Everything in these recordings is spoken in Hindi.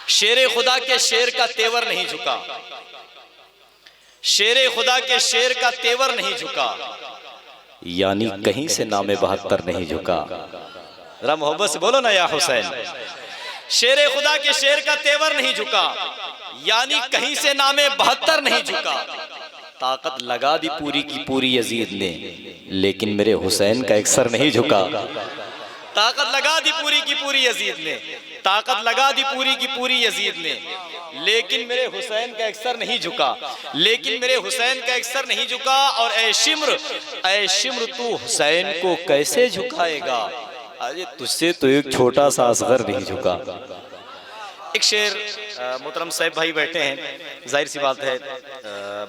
शेर खुदा के शेर का तेवर नहीं झुका, शेर खुदा के शेर का तेवर नहीं झुका, यानी कहीं से नामे 72 नहीं झुका। जरा मोहब्बत से बोलो ना या हुसैन। शेर खुदा के शेर का तेवर नहीं झुका, यानी कहीं से नामे 72 नहीं झुका। ताकत लगा दी पूरी की पूरी यजीद ने, लेकिन मेरे हुसैन का एक सर नहीं झुका। ताकत लगा दी पूरी की पूरी यजीद ने, ताकत लगा दी पूरी की पूरी यजीद ने, लेकिन मेरे हुसैन का एक सर नहीं झुका, लेकिन मेरे हुसैन का एक सर नहीं झुका। और ऐ शिम्र तू हुसैन को कैसे झुकाएगा, अरे तुझसे तो एक छोटा सा असगर नहीं झुका। एक शेर, मोहतरम साहब भाई बैठे हैं, जाहिर सी बात है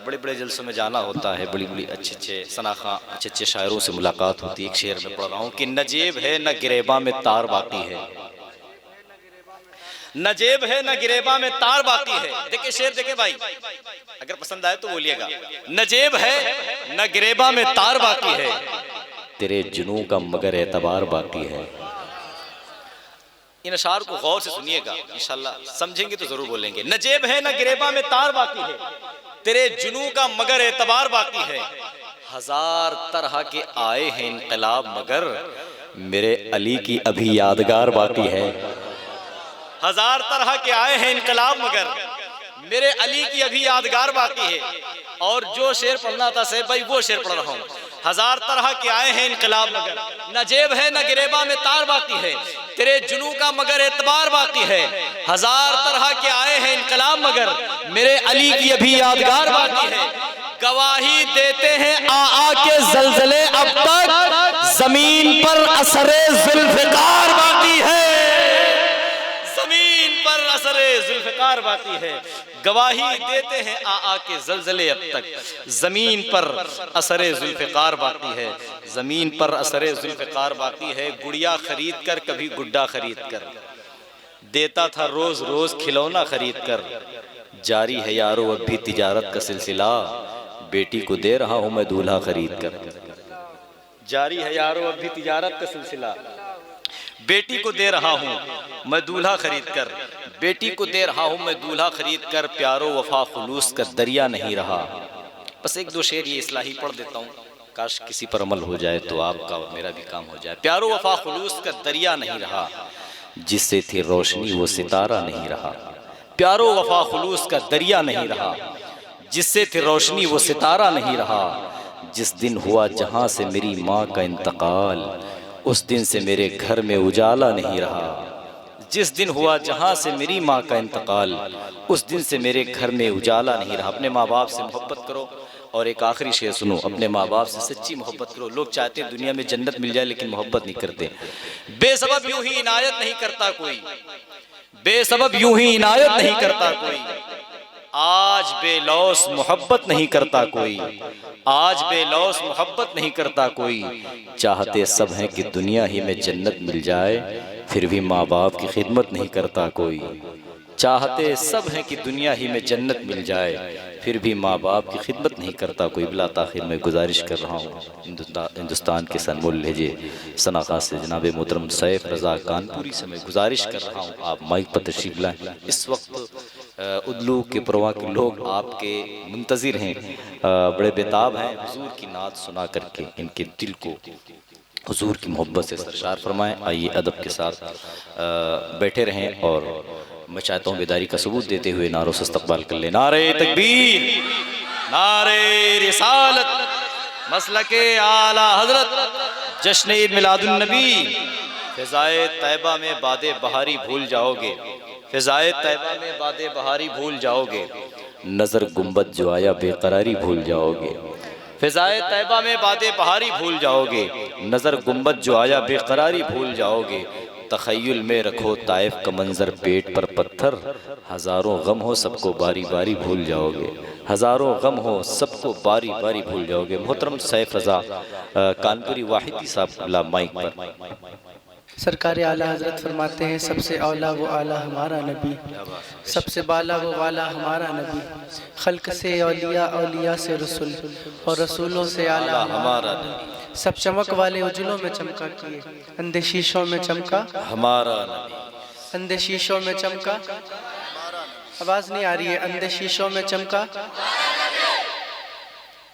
बड़े बड़े जलसों में जाना होता है, बड़ी बड़ी अच्छे सनाखा अच्छे शायरों से मुलाकात होती है। एक शेर में पढ़ रहा हूँ कि न जेब है न गिरेबा में तार बाकी है, न जेब है न गिरेबा में तार बाकी है। देखिए शेर देखे भाई, अगर पसंद आए तो बोलिएगा। न जेब है न गिरेबा में तार बाकी है, तेरे जुनू का मगर एतबार बाकी है। इन अशार को गौर से सुनिएगा, इंशाल्लाह समझेंगे तो जरूर बोलेंगे। न जेब है न गिरेबा में तार बाकी है, तेरे जुनू का मगर एतबार बाकी है। हजार तरह के आए हैं इनकलाब, मगर मेरे अली की अभी यादगार बाकी है। हजार तरह के आए हैं इनकलाब, मगर मेरे अली की अभी यादगार बाकी है। और जो शेर पढ़ना था साहब भाई वो शेर पढ़ रहा हूँ। हजार तरह के आए हैं इनकलाब, मगर न जेब है न गिरेबा में तार बाकी है, तेरे जुनू का मगर एतबार बाकी है। हजार तरह के आए हैं इनकलाब, मगर मेरे अली की अभी यादगार बाकी है। गवाही देते हैं आ के जलजले, अब तक जमीन पर असरे जुल्फिकार बाकी है, जमीन पर असरे जुल्फिकार बाकी है। गवाही देते हैं आ के जलजले, अब तक जमीन पर असरे जुल्फिकार बाकी है, जमीन पर असरे जुल्फिकार बाकी है। गुड़िया खरीद कर कभी गुड्डा खरीद कर, देता था रोज रोज खिलौना खरीद कर, जारी है यारो अब भी तिजारत का सिलसिला, बेटी को दे रहा हूं मैं दूल्हा खरीद कर। जारी है यारो अब भी तिजारत का सिलसिला, बेटी को दे रहा हूं मैं दूल्हा खरीद कर, बेटी को दे रहा हूं मैं दूल्हा खरीद कर, प्यारो वफा खुलूस का दरिया नहीं रहा। बस एक दो शेर ये इस्लाही पढ़ देता हूँ, काश किसी पर अमल हो जाए तो आपका और मेरा भी काम हो जाए। प्यारो वफा खुलूस का दरिया नहीं रहा, जिससे थी रोशनी वो सितारा नहीं रहा। प्यारो वफा खुलूस का दरिया नहीं रहा, जिससे थी रोशनी वो सितारा नहीं रहा। जिस दिन हुआ जहां से मेरी माँ का इंतकाल, उस दिन से मेरे घर में उजाला नहीं रहा। जिस दिन हुआ जहां से मेरी माँ का इंतकाल, उस दिन से मेरे घर में उजाला नहीं रहा। अपने माँ बाप से मोहब्बत करो। और एक आखिरी शेर सुनो, अपने माँ बाप से सच्ची मोहब्बत करो। लोग चाहते हैं दुनिया में जन्नत मिल जाए लेकिन मोहब्बत नहीं करते। बेसबब यूं ही इनायत नहीं करता कोई, बेसबब यूं ही इनायत नहीं करता कोई, आज बेलौस मोहब्बत नहीं करता कोई, आज बेलौस मोहब्बत नहीं करता कोई। चाहते सब हैं कि दुनिया ही में जन्नत मिल जाए, फिर भी माँ बाप की खिदमत नहीं करता कोई। चाहते सब हैं कि दुनिया ही में जन्नत मिल जाए, फिर भी माँ बाप की खिदमत नहीं करता कोई। बिला ताखिर में गुजारिश कर रहा हूँ हिंदुस्तान के सनमोल लहजे सनाखा से जनाब मोहतरम सैफ रज़ा कानपुरी से मैं गुजारिश कर रहा हूँ आप माइक पर तशरीफ लाएँ। इस वक्त उद्लू के परवा के लोग आपके मुंतज़िर हैं, बड़े बेताब हैं हुजूर की नात सुना करके इनके दिल को हुजूर की मोहब्बत से सरशार फरमाएं। आइए अदब के साथ बैठे रहें और मैं चाहता हूँ बेदारी का सबूत देते हुए नारों से इस्तक़बाल कर ले। नारे तकबीर, नारे रिसालत, मसलके आला हजरत, जश्न ईद मिलादुन नबी। फ़िज़ाए तैबा में बादे बहारी भूल जाओगे, फ़िज़ाए तैबा में बादे बहारी भूल जाओगे, नज़र गुंबद जो आया बेकरारी भूल जाओगे। फ़िज़ाए तैबा में बादे बहारी भूल जाओगे, नज़र गुंबद जो आया बेकरारी भूल जाओगे। तख़य्युल में रखो ताइफ का मंजर, पेट पर पत्थर, हज़ारों गम हो सबको बारी बारी भूल जाओगे, हज़ारों गम हो सबको बारी बारी भूल जाओगे। मोहतरम सैफ रज़ा कानपुरी वाहिदी साहब माइक पर। सरकार आला हजरत फरमाते हैं, सबसे औला वो आला हमारा नबी, सबसे बाला वो वाला हमारा नबी, खल्क से औलिया, औलिया से रसूल, और रसूलों से आला हमारा नबी। सब चमक वाले उजलों में चमका किए, अंधे शीशों में चमका हमारा नबी, अंधे शीशों में चमका आवाज नहीं आ रही है। अंधे शीशों में चमका।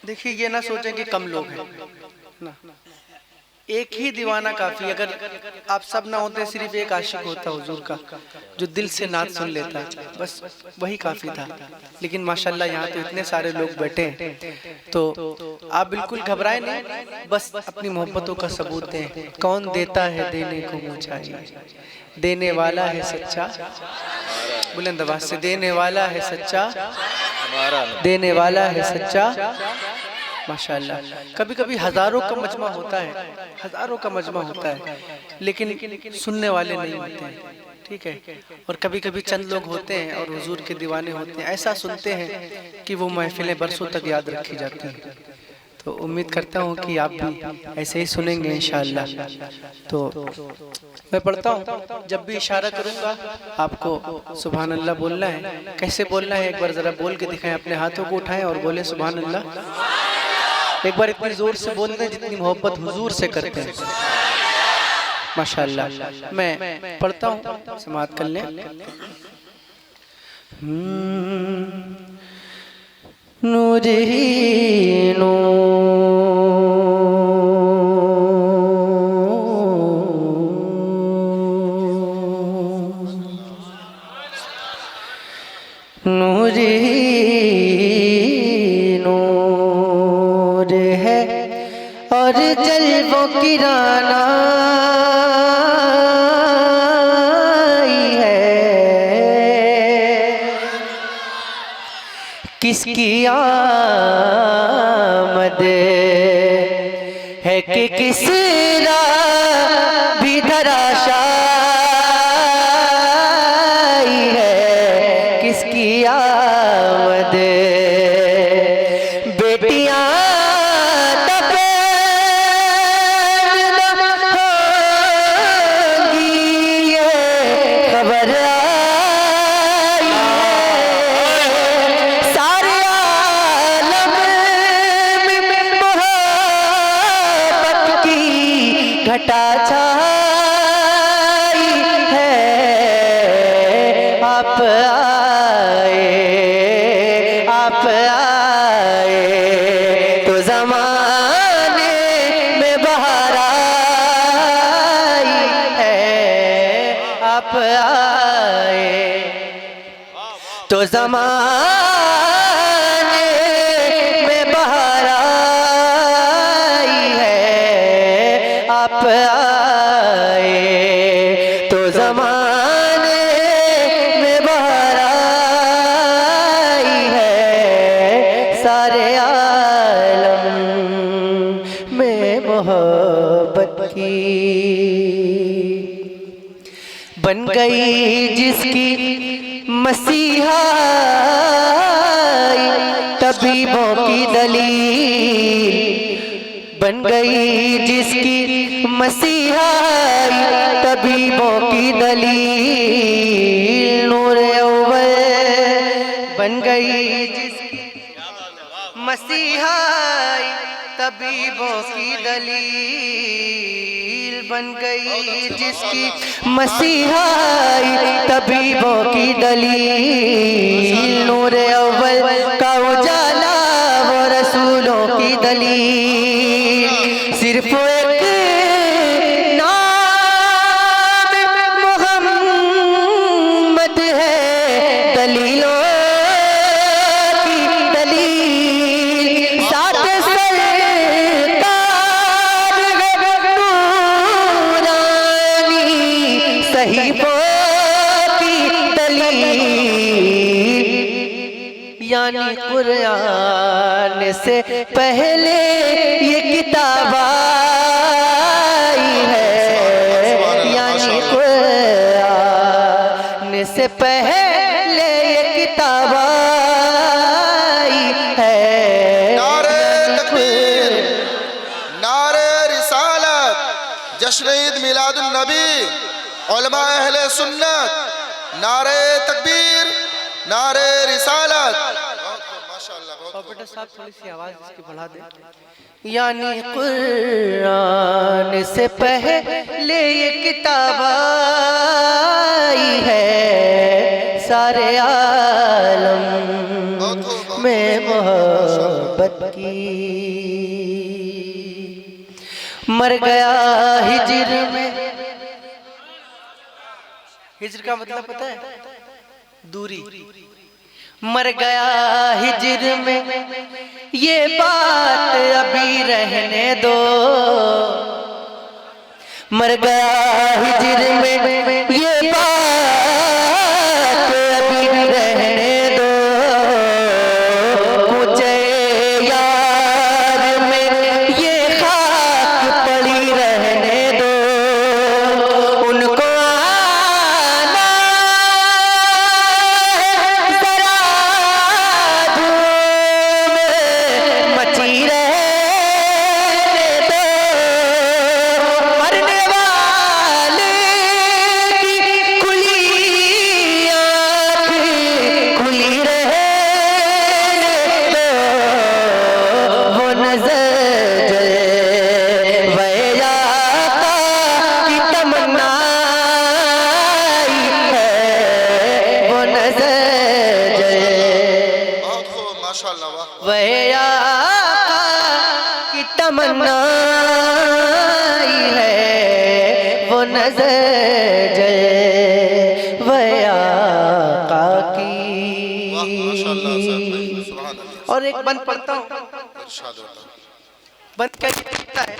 देखिए ये ना सोचें कि कम लोग हैं ना, एक ही दीवाना काफी। अगर आप सब ना होते, सिर्फ एक आशिक होता हुजूर का जो दिल से नात सुन लेता, बस वही काफी था। लेकिन माशाल्लाह यहाँ तो इतने सारे लोग बैठे हैं, तो आप बिल्कुल घबराए नहीं, बस अपनी मोहब्बतों का सबूत दें। कौन देता है देने को मुँह चाहिए, देने वाला है सच्चा। बुलंद आवाज से, देने वाला है सच्चा, देने वाला है सच्चा। माशाल्लाह। कभी कभी हजारों का मजमा होता है, हजारों का मजमा होता है, लेकिन सुनने वाले नहीं होते हैं, ठीक है। और कभी कभी चंद लोग होते हैं और हुजूर के दीवाने होते हैं, ऐसा सुनते हैं कि वो महफिलें बरसों तक याद रखी जाती हैं। तो उम्मीद करता हूँ कि आप भी ऐसे ही सुनेंगे इंशाअल्लाह। तो मैं पढ़ता हूँ, जब भी इशारा करूँगा आपको सुभान अल्लाह बोलना है। कैसे बोलना है एक बार ज़रा बोल के दिखाएं, अपने हाथों को उठाएं और बोले सुभान अल्लाह। एक बार इतनी जोर से बोल दें जितनी मोहब्बत हुजूर से करते हैं। माशाअल्लाह। मैं पढ़ता हूँ, समाअत कर लें। नूर ही नूर नूर है और जलवों की रानाई है। किसकी आमद है कि किसरा भी धराशाई है। किसकी आमद बेटियां तब होगी ये खबर आई है। सारे आलम में मोहब्बत की घटा छाई है। आप आए तो ज़माने में बहार आई है। आप आए तो ज़माने में बहार आई है। आप आए तो ज़माने में बहार आई है। सारे आलम में मोहब्बत की बन गई जिसकी मसीहा तबीबों की दलील। बन गई जिसकी मसीहा तबीबों की दलील। नूर अव्वल बन गई जिसकी मसीहा तबीबों की दलील। बन गई जिसकी मसीहा तबीबों की दलील। नूर अव्वल का उजाला वो रसूलों की दलील। सिर्फ एक नाम मोहम्मद है दलीलों की दलील। साथ सरकार नूरानी सहीफों की दलील। यानी कुरान से पहले ये किताब आई है। यानी कुरान से पहले ये किताब आई है। नारे तकबीर, नारे रिसालत, जश्न ईद मिलादुन नबी, उलमा अहले सुन्नत। नारे तकबीर, नारे रिसालत। माशाअल्लाह, बहुत ऑपरेटर साहब थोड़ी सी आवाज इसकी बढ़ा दे। यानी कुरान से पहले ये किताब आई है, सारे आलम में मोहब्बत की। मर गया हिजर में, हिजर का मतलब पता है? दूरी। मर गया हिजर में, ये बात अभी रहने दो। मर गया हिजर में, ये बात अभी रहने दो। मुझे यार में ये खाक पड़ी रहने दो। उनको आना जरा धूम मची रहने दो। मरने वाले की खुली आँख खुली रहने दो। वो नजर जले वया की तमन्ना है, वो नजर जले बहुत खूब माशाल्लाह वाह। वया की तमन्ना है, वो नजर जले वया की। वाह माशाल्लाह साहब भाई, सुभान अल्लाह। और एक बंद पढ़ता हूँ, इरशाद होता है। बंद कैसे पढ़ता है?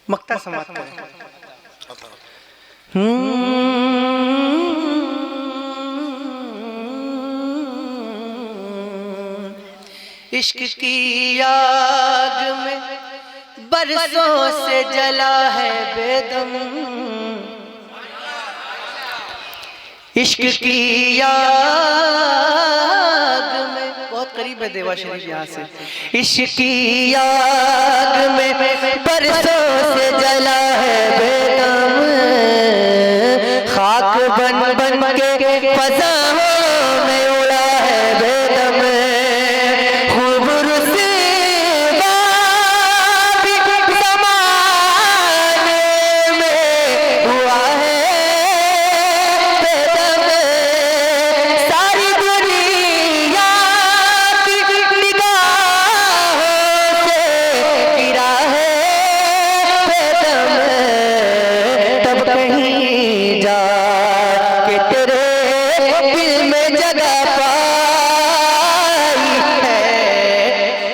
मक्ता समाप्त करें। इश्क की आग में बरसों से जला है बेदम। इश्क की आग में, बहुत करीब है देवा शरीफ यहाँ से। इश्क की आग में बरसों से जला है बेदम। खाक बन बन के फसाओं में उड़ा है बेदम। खूब रुसवा भी ज़माने में हुआ है बेदम। सारी दुनिया की निगाहों से गिरा है बेदम। तब कहीं जा के तेरे दिल में जगह पाई है,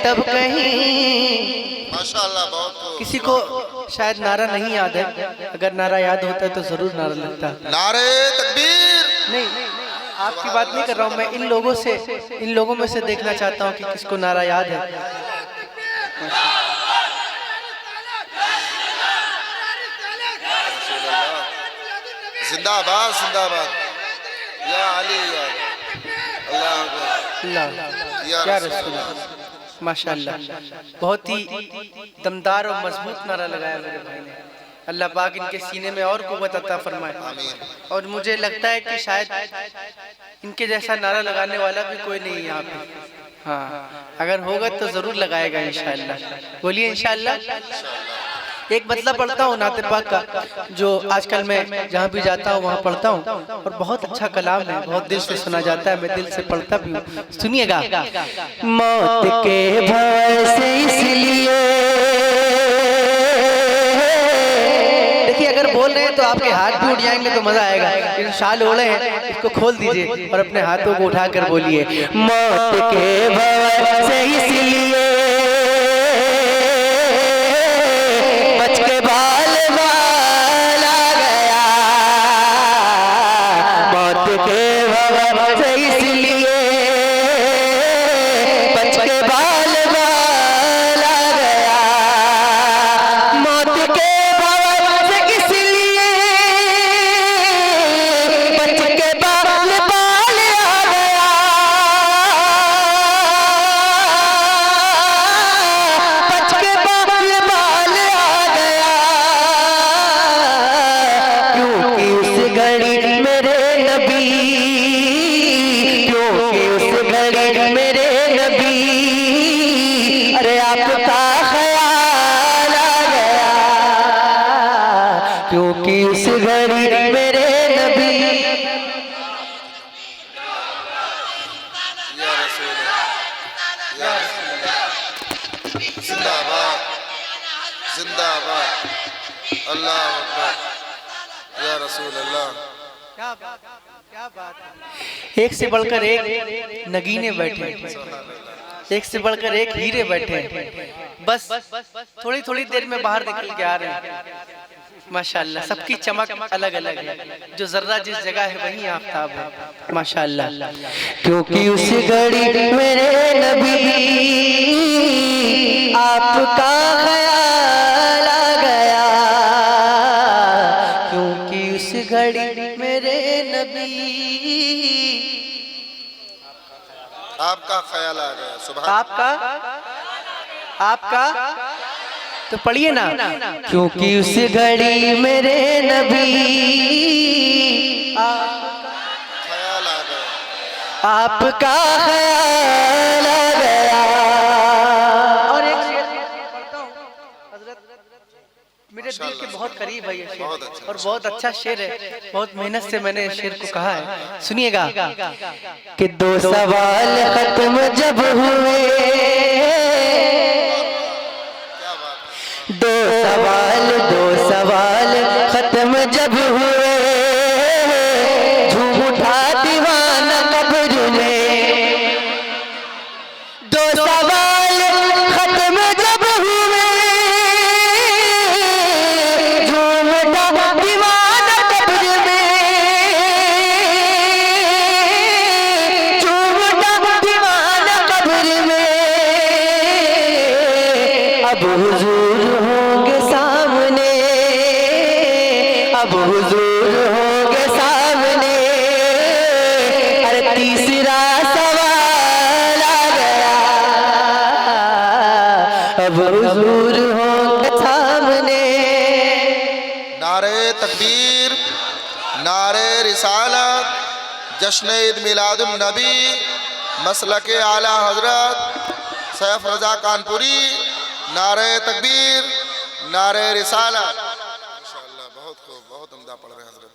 तब कहीं। माशाल्लाह बहुत खूब। किसी को शायद नारा नहीं याद है, अगर नारा याद होता है तो जरूर नारा लगता। नारे तकबीर। नहीं, आपकी बात नहीं कर रहा हूँ मैं, इन लोगों में से देखना चाहता हूँ कि किसको नारा याद है। जिंदाबाद जिंदाबाद या अली या अल्लाह अकबर अल्लाह या क्या रसूल रसूल, माशाअल्लाह। बहुत ही दमदार और मजबूत नारा लगाया मेरे भाई ने। अल्लाह पाक इनके सीने में और कुव्वत अता फरमाए। आमीन। और मुझे लगता है कि शायद इनके जैसा नारा लगाने वाला भी कोई नहीं है यहाँ पे। हाँ, अगर होगा तो जरूर लगाएगा इंशाअल्लाह। बोलिए इंशाअल्लाह। एक मतलब पढ़ता हूँ नाते पाक का, जो आजकल मैं जहाँ भी जाता हूँ वहाँ पढ़ता हूँ, और बहुत अच्छा कलाम है, बहुत दिल से सुना जाता है, मैं दिल से पढ़ता भी हूँ। सुनिएगा। मौत के भय से इसलिए, देखिए अगर बोल रहे हैं तो आपके हाथ भी उठ जाएंगे तो मजा आएगा। लेकिन शाल ओढ़े हैं, इसको खोल दीजिए और अपने हाथों को उठाकर बोलिए, मौत के भय से इसलिए बच के बाल वाला गया। मौत के भय से इसलिए बच के बाल वाला गया। मौत के भय से इसलिए बच के बाल वाला गया। नबी, अरे आपका ख्याल आ गया, क्योंकि उस घड़ी मेरे नबी। या रसूल या जिंदाबाद जिंदाबाद अल्लाह अकबर या रसूल अल्लाह। क्या बात है। एक से बढ़कर एक नगीने बैठे, एक से बढ़कर एक हीरे बैठे, बस थोड़ी थोड़ी देर में बाहर निकल के आ रहे हैं। माशाअल्लाह, सबकी चमक अलग अलग है, जो जर्रा जिस जगह है वहीं आफताब है। माशाअल्लाह, क्योंकि उस घड़ी मेरे नबी आपका ख्याल आ गया, क्योंकि उस घड़ी मेरे नबी आपका ख्याल आ गया। सुभान आपका आपका तो पढ़िए ना, क्योंकि उस घड़ी मेरे नबी ख्याल आ गया। आपका ख्याल आ गया। और एक शेर पढ़ता हूँ हजरत, मेरे दिल के बहुत करीब है ये शेर, और बहुत अच्छा शेर है, बहुत मेहनत से मैंने शेर को कहा है। सुनिएगा कि दो सवाल खत्म जब हुए, दो सवाल खत्म जब हुए, झूम उठा दीवाना कब्र में। दो सवाल खत्म जब हुए, झूम उठा दीवाना कब्र में, झूम उठा दीवाना कब्र में। अब हुजूर होंगे सामने, अब हुजूर होंगे सामने, अरे तीसरा सवाल आ गया, अब हुजूर होंगे सामने। नारे तकबीर, नारे रिसालत, जश्न ईद मिलादुन नबी, मसलक आला हजरत सैफ रजा कानपुरी। नारे तकबीर, नारे रिसालत। माशाअल्लाह, बहुत खूब, बहुत उम्दा पढ़ रहे हैं हजरत,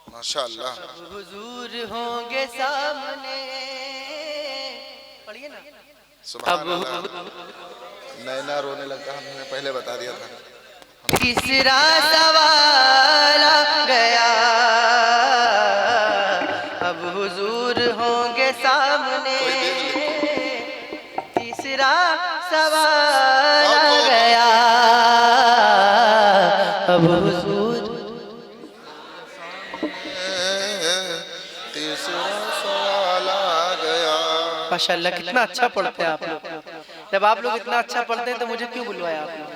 माशाअल्लाह। हुजूर होंगे सामने, पढ़िए ना। सुभान अल्लाह। नैना रोने लगता, हमने पहले बता दिया था। तीसरा सवाल आ गया, अब हुजूर होंगे सामने, तीसरा सवाल आ गया, अब हुजूर। तीसरा सवाल आ गया। माशाअल्लाह, कितना अच्छा पढ़ते हैं आप लोग। जब आप लोग इतना अच्छा पढ़ते हैं तो मुझे क्यों बुलवाया आप लोग?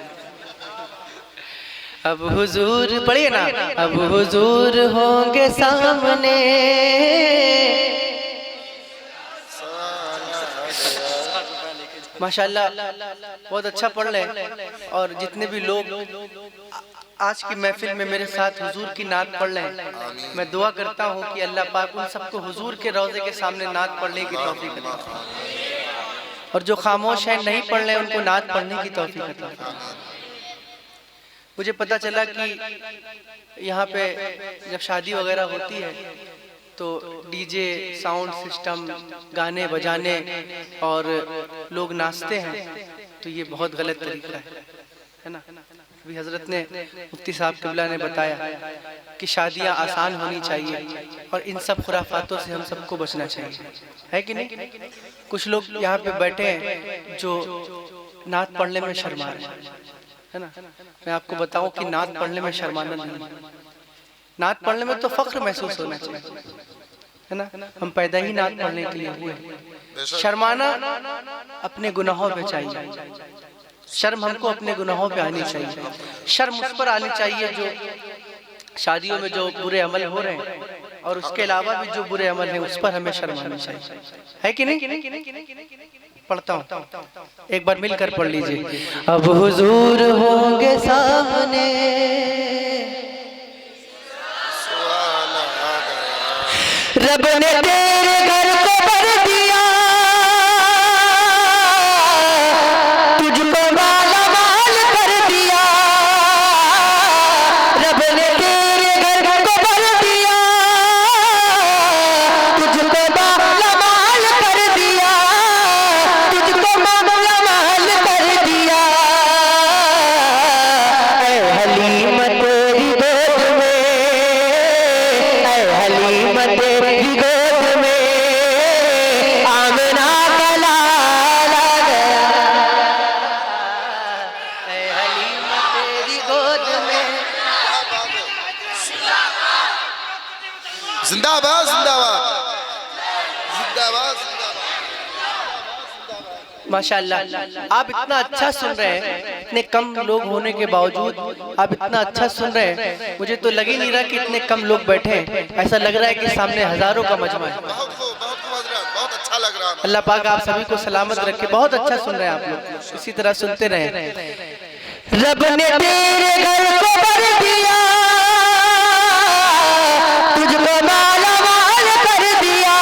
अब हुजूर पढ़िए ना, अब हुजूर होंगे सामने, माशाअल्लाह बहुत अच्छा पढ़ रहे हैं। और जितने भी लोग आज की महफिल में मेरे साथ हुजूर की नात पढ़ रहे हैं, मैं दुआ करता हूँ कि अल्लाह पाक उन सबको हुजूर के रोज़े के सामने नात पढ़ने की तौफीक अता फरमाए, और जो खामोश है नहीं पढ़ रहे उनको नात पढ़ने की तौफीक अता फरमाए। मुझे पता चला कि यहाँ पे जब शादी वगैरह होती है तो डीजे साउंड सिस्टम, गाने बजाने और लोग नाचते हैं, तो ये बहुत गलत तरीका है ना। अभी हजरत ने मुफ्ती साहब क़िबला ने बताया कि शादियाँ आसान होनी चाहिए और इन सब खुराफातों से हम सबको बचना चाहिए, है कि नहीं। कुछ लोग यहाँ पे बैठे हैं जो नात पढ़ने में शर्मा रहे हैं, है ना। मैं आपको बताऊं कि नात पढ़ने में शर्माना नहीं, नात पढ़ने में तो फख्र महसूस होना चाहिए, है ना। हम पैदा ही नात पढ़ने के लिए हुए, शर्माना अपने गुनाहों पे चाहिए, शर्म हमको अपने गुनाहों पे आनी चाहिए, शर्म उस पर आनी चाहिए जो शादियों में जो बुरे अमल हो रहे हैं, और उसके अलावा भी जो बुरे अमल हैं उस पर हमें शर्म आनी चाहिए, है कि नहीं। पढ़ता हूँ, एक बार मिलकर पढ़ लीजिए। अब हुजूर होंगे सामने, रब ने तेरे घर को भर दिया, जिंदाबाद जिंदाबाद जिंदाबाद। माशाल्लाह, आप इतना अच्छा सुन रहे हैं, इतने कम लोग होने के बावजूद आप इतना अच्छा सुन रहे हैं। मुझे तो लग ही नहीं रहा कि इतने कम लोग बैठे हैं, ऐसा लग रहा है कि सामने हजारों का मजमा है। बहुत खूब हजरत, बहुत अच्छा लग रहा है। अल्लाह पाक आप सभी को सलामत रखे। बहुत अच्छा सुन रहे हैं आप लोग, इसी तरह सुनते रहें। रब ने तेरे घर को भर दिया, तुझको माला माल कर दिया,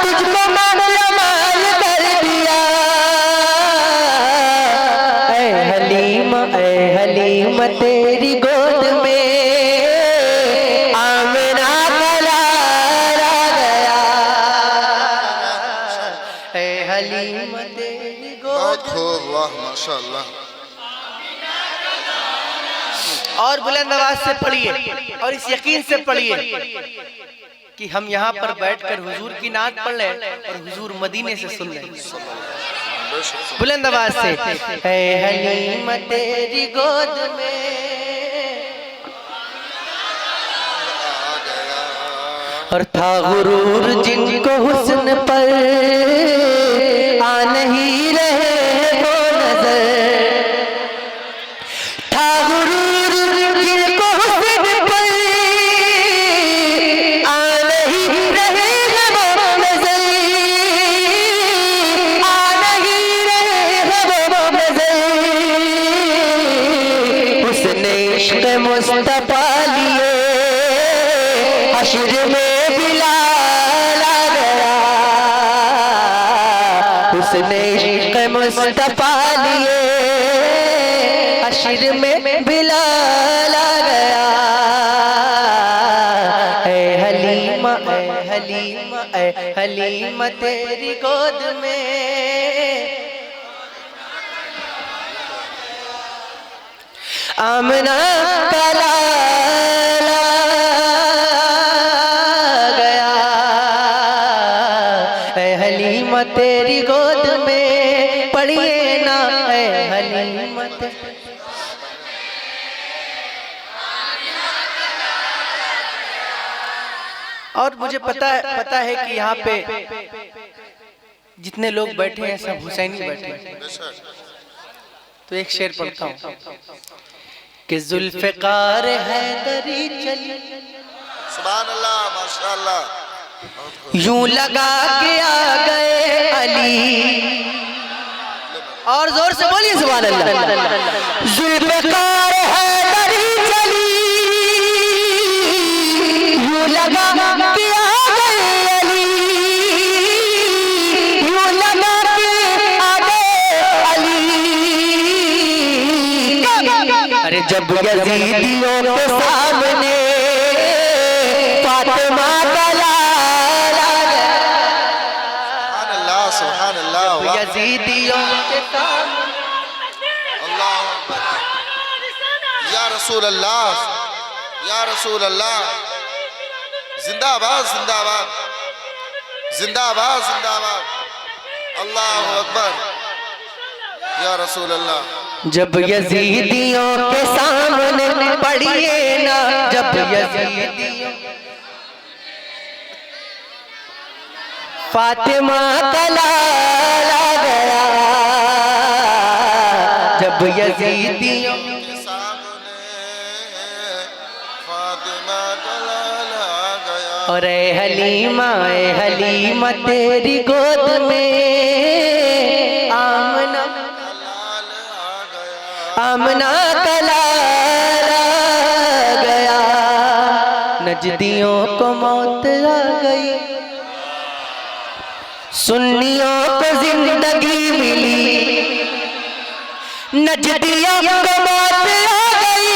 तुझको माला माल कर दिया। ऐ हलीम तेरी गोद में आमना का लाला गया। ऐ हलीम तेरी गोद। बहुत खूब, वाह माशाल्लाह। और बुलंद आवाज से पढ़िए और इस यकीन से पढ़िए कि हम यहाँ पर बैठकर हुजूर की नात पढ़ लें और हुजूर मदीने से सुन लें। बुलंद आवाज से, ऐ हलीम तेरी गोद में और था गुरूर जिनको हुस्न पर आ नहीं रहे वो नजर। था गुरूर जिनको हुस्न पर आ नहीं रहे वो नजर, आ नहीं रहे वो नजर। उसने इश्क़ मुस्तफ़ा लिए हश्र में उसने इश्क़ मुस्तफ़ा लिए हश्र में बिलाल आ गया। ऐ हलीम तेरी गोद में आमना का लाला गया। ऐ हलीम तेरी गोद में पढ़िए ना, ऐ हलीम और मुझे पता है कि यहाँ पे जितने लोग बैठे हैं सब हुसैनी बैठे हैं। तो एक शेर पढ़ता हूँ कि जुल्फ़िकार हैदरी चली, सुभान अल्लाह माशाल्लाह। यूं लगा के आ गए अली। और जोर से बोलिए सुभान अल्लाह। जुल्फ़िकार हैदरी चली, यूं लगा के आ गए अली, यूं लगा के आ गए अली। अरे जब यज़ीदियों के सामने फातिमा का लाला गया। सुभान अल्लाह वाह। यज़ीदियों के सामने अल्लाह अकबर। या रसूल अल्लाह, या रसूल अल्लाह। जिंदाबाद जिंदाबाद जिंदाबाद जिंदाबाद। अल्लाह अकबर। या रसूल अल्लाह। जब यज़ीदियों के सामने पढ़िए ना, जब यज़ीदियों फातिमा का लाला गया। जब यज़ीदियों के सामने फातिमा का लाला गया। और ऐ हलीमा तेरी गोद में आमना आमना का लाला गया। नजदियों को मौत आ गई, सुन्नियों को जिंदगी मिली। नजदियों को मौत आ गई,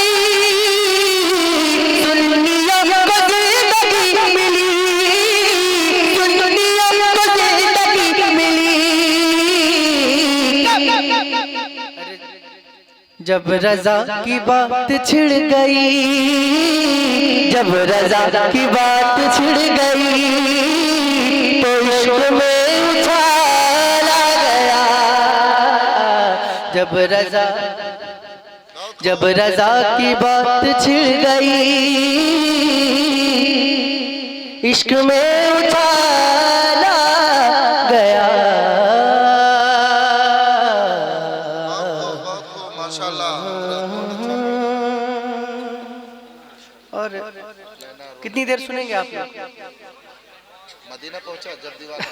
सुन्नियों को जिंदगी मिली, सुन्नियों को जिंदगी मिली। जब रजा की बात छिड़ गई, जब रजा की बात छिड़ गई, तो इश्क में उछाला गया। जब जब रजा की बात छिड़ गई, इश्क में उछाला गया। माशाल्लाह। और कितनी देर सुनेंगे आप? मदीना पहुंचा जब दीवाना।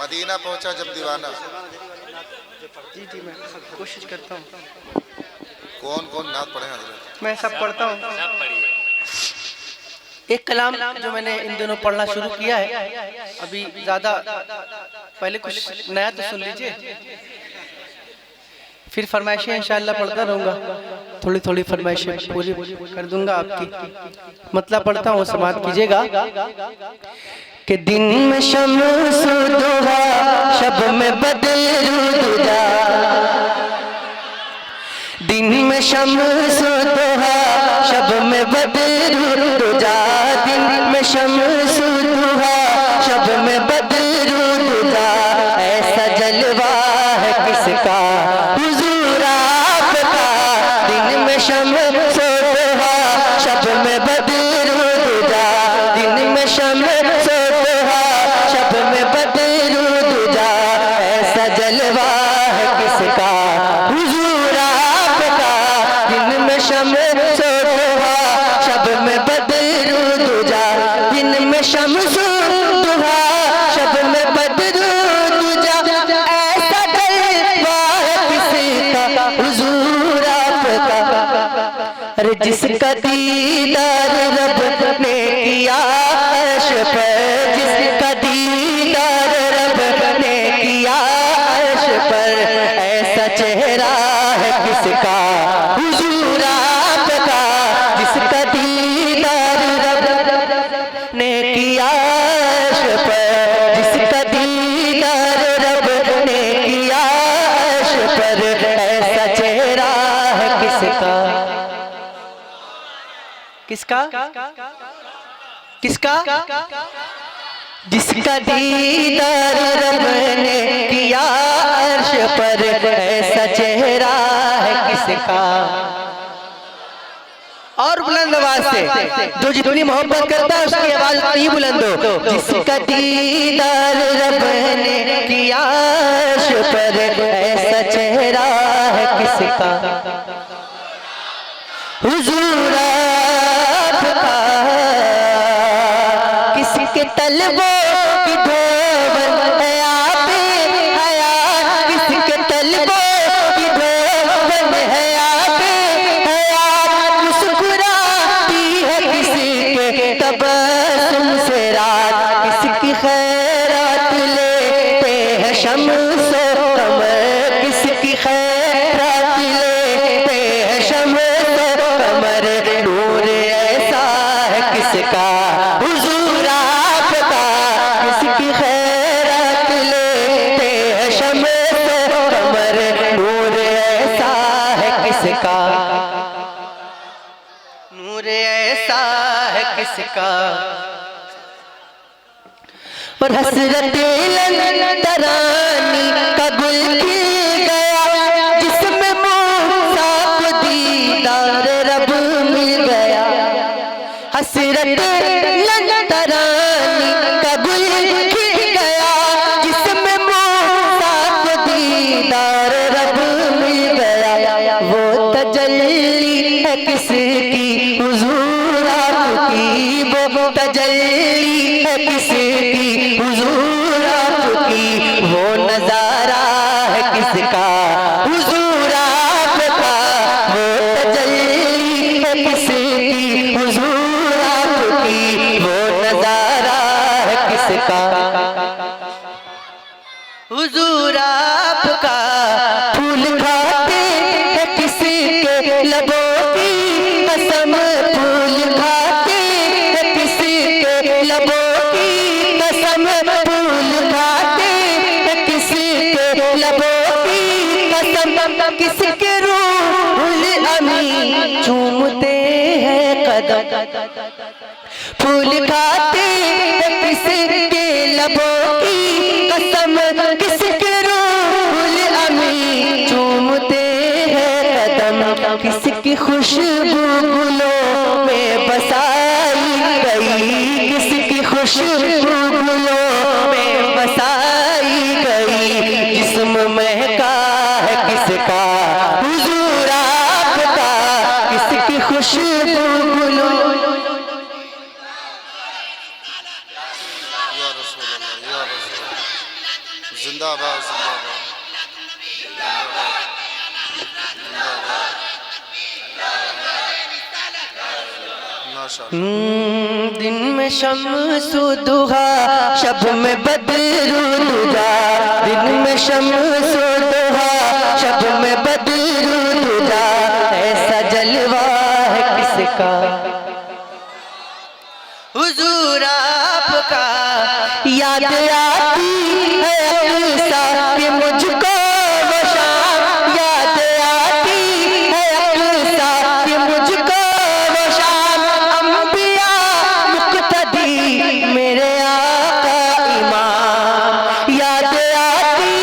मदीना पहुंचा जब दीवाना। जी जी, मैं कोशिश करता हूँ। कौन कौन नात पढ़े हैं हजरत? मैं सब पढ़ता हूँ। एक कलाम जो मैंने इन दिनों पढ़ना शुरू किया है, अभी ज़्यादा, पहले कुछ नया तो सुन लीजिए, फिर फरमाइशें इंशाअल्लाह पढ़ता रहूँगा। थोड़ी थोड़ी फरमाइशें पूरी कर दूंगा आपकी। मतलब पढ़ता हूँ, समाप्त कीजिएगा। कि दिन में शम्स दुहा, शब में बदरू दुजा। दिन में शम्स दुहा, शब में बदरू दुजा। दिन में शम्स दुहा, शब में बदरू दुजा। ऐसा जलवा है किसका हुजूर आपका। दिन में शम्स दुहा, शब में बदरू दुजा। दिन में शम्स दुहा, शब में बदरू दुजा। ऐसा जलवा है किसका हुजूर आपका। दिन में शम्स दुहा, शब में बदरू दुजा। दिन में शम्स दुहा, शब में बदरू दुजा। ऐसा जलवा है किसका हुजूर आपका। अरे जिसका दीदार रब ने किया अर्श पर, जिसका दीदार रब ने किया अर्श पर। ऐसा चेहरा है किसका हुजूर आपका। जिसका दीदार रब ने किया अर्श पर, जिसका दीदार रब ने किया अर्श पर। ऐसा चेहरा है किसका, किसका किसका? जिसका दीदार रब ने किया अर्श पर। ऐसा चेहरा है किसका। और बुलंद आवाज से, जो जितनी मोहब्बत करता है उसकी आवाज उतनी बुलंद हो। जिसका दीदार रब ने किया अर्श पर। ऐसा चेहरा है किसका हुजूर आपका। किसके तलबों की धोवन है आप हयात। किसके तलबों की धोवन है आप हयात। मुस्कुराती है किसके तबस्सुम से रात। किसकी खैरात लेते हैं शम्स और कमर। किसकी खैरात लेते हैं शम्स और कमर। नूर ऐसा है किसका हुजूर आपका। किसकी खैरात लेते हैं शम्स और कमर। नूर ऐसा है किसका, नूर ऐसा है किसका। और हसरत तरानी का गुल खिल गया, जिसमें मूसा को दीदार रब मिल गया। हसरत तरानी का गुल खिल गया, जिसमें मूसा को दीदार रब मिल गया। वो तजल्ली है किसकी हुजूर आपकी। वो तजल्ली है किसकी हुजूर आपकी। वो नजारा है किसका हुजूर आपका। वो तजल्ली है किसकी हुजूर आपकी। वो नजारा है किसका हुजूर आपका। फूल खाते हैं किसके लबों की कसम। फूल खाते हैं किसके लबों की कसम। फूल खाते हैं किसके लबों की कसम। किसके रूहुल अमीन चूमते हैं कदम। फूल खाते हैं किसके लबों की कसम। किसके रूहुल अमीन चूमते हैं कदम। जिंदाबाद जिंदाबाद दिन में शम्सु दुहा, शब में बदरुद्दा। दिन में शम्सु दुहा, शब में बदरुद्दा। ऐसा जलवा है किसका हुजूर आपका, याद आती है अक्सा कि मुझको वो शाम, याद आती है अक्सा कि मुझको वो शाम। अंबिया मुक्तदी मेरे आका इमाम, याद आती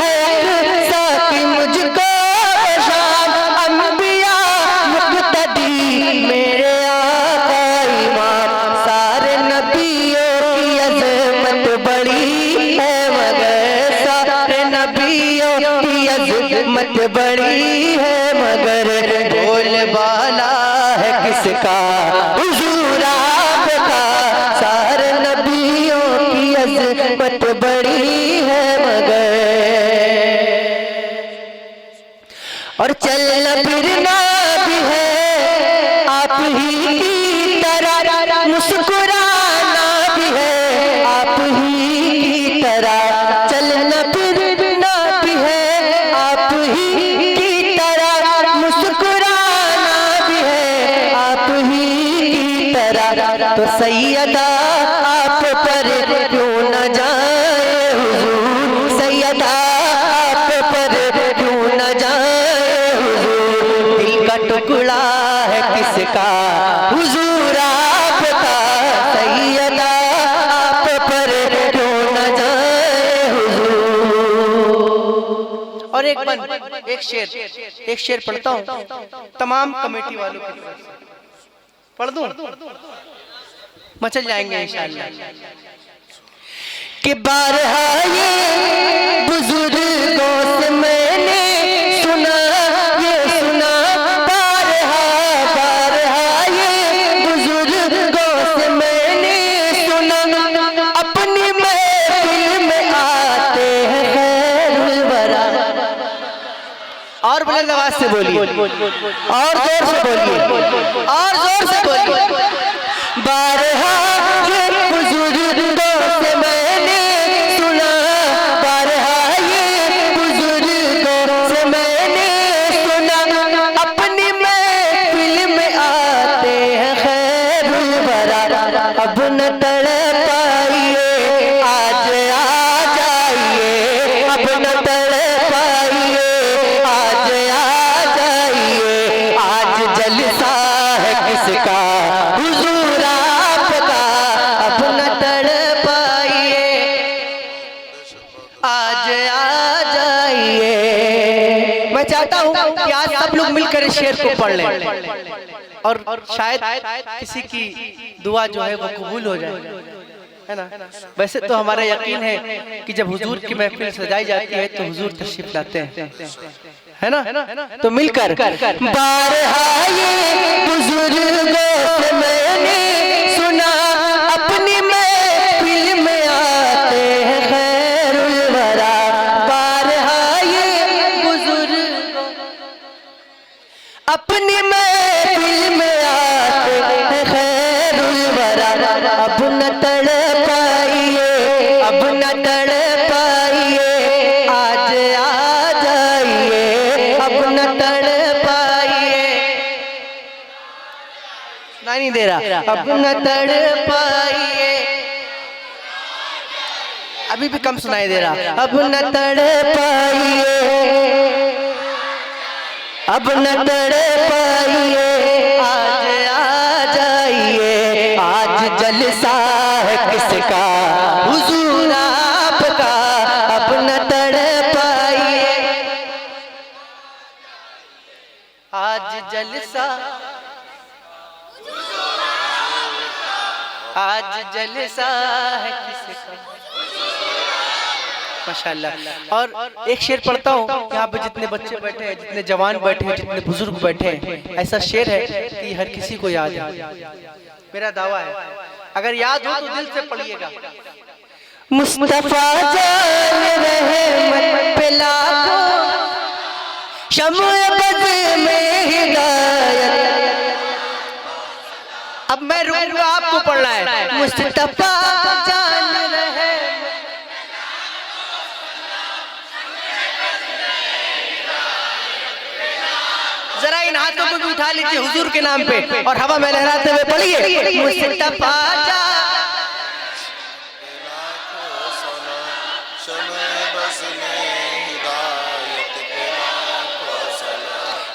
है अक्सा कि मुझको वो शाम। अंबिया मुक्तदी मेरे आका इमाम। सारे नबियों की अज़मत बड़ी है मगर, सारे नबियों की अज़मत बड़ी है मगर, बोल बाला है किसका हुजूर आपका। सारे नबियों की अज़मत बड़ी है मगर, और चलना फिरना भी है आप ही की तरह, मुस्कुराना भी है आप ही की तरह। चलना फिरना भी है आप ही की तरह, मुस्कुराना भी है आप ही की तरह। तो सैयदा आप पर क्यों न जाए हुजूर, सैयदा आप पर क्यों न जाए हुजूर। दिल का टुकड़ा है किसका हुजूर आपका, सैयदा आप पर क्यों न जाए हुजूर। और एक शेर पढ़ता हूँ तमाम कमेटी वालों के लिए। पढ़ दूं? मचल जाएंगे इंशाअल्लाह। कि बारहा ये बुजुर्गों से मैंने सुना, ये सुना बारहा बारहा ये बुजुर्गों से मैंने सुना। अपनी महफिल में आते हैं खैरुल वरा। और बुलंद आवाज से बोलिए, और जोर से बोलिए, और जोर से बोलिए। बारहा ये बुजुर्गों से मैंने सुना, बारहा ये बुजुर्गों से मैंने सुना। अपनी महफिल में आते हैं खैरुल वरा। अब न तड़पाइए आज आ जाइए, अब न तड़पाइए आज आ जाइए। आज जलसा है किसका हुजूर आपका, अब न तड़पाइए आज आ जाइए। मैं चाहता हूँ कि आज सब लोग मिलकर इस शेर को पढ़ लें, और शायद किसी की दुआ जो है वो कबूल हो जाए, है ना। वैसे तो हमारा यकीन है कि जब हुजूर की महफिल सजाई जाती है तो हुजूर तशरीफ लाते हैं, है ना। तो मिलकर बारहा ये बुजुर्गों से मैंने सुना, अपनी महफिल में आते हैं खैरुल वरा। बारहा ये बुजुर्गों अपनी महफिल में आते हैं खैरुल वरा। अब न तड़पाइए, अब न तड़पाइए आज आ जाइए, अब न तड़पाइए। नहीं दे रहा, अब न तड़पाइए, अभी भी कम सुनाई दे रहा। अब न तड़पाइए, अब न तड़पाइए आज आ जाइए। आज जलसा है किसका हुजूर आपका, अब न तड़पाइए। आज जलसा, आज जलसा है किसका। माशाल्लाह। और एक शेर पढ़ता हूँ, यहाँ पे जितने बच्चे बैठे हैं, जितने जवान बैठे हैं, जितने बुजुर्ग बैठे हैं, ऐसा शेर है कि हर किसी को याद है। मेरा दावा है, अगर याद हो तो दिल से पढ़िएगा। मुस्तफा जान रहे अब मैं रुकूंगा, आपको पढ़ना है। मुस्तफा जान रहे, जरा इन हाथों को भी उठा लीजिए हुजूर के नाम पे और हवा में लहराते हुए पढ़िए। मुस्तफा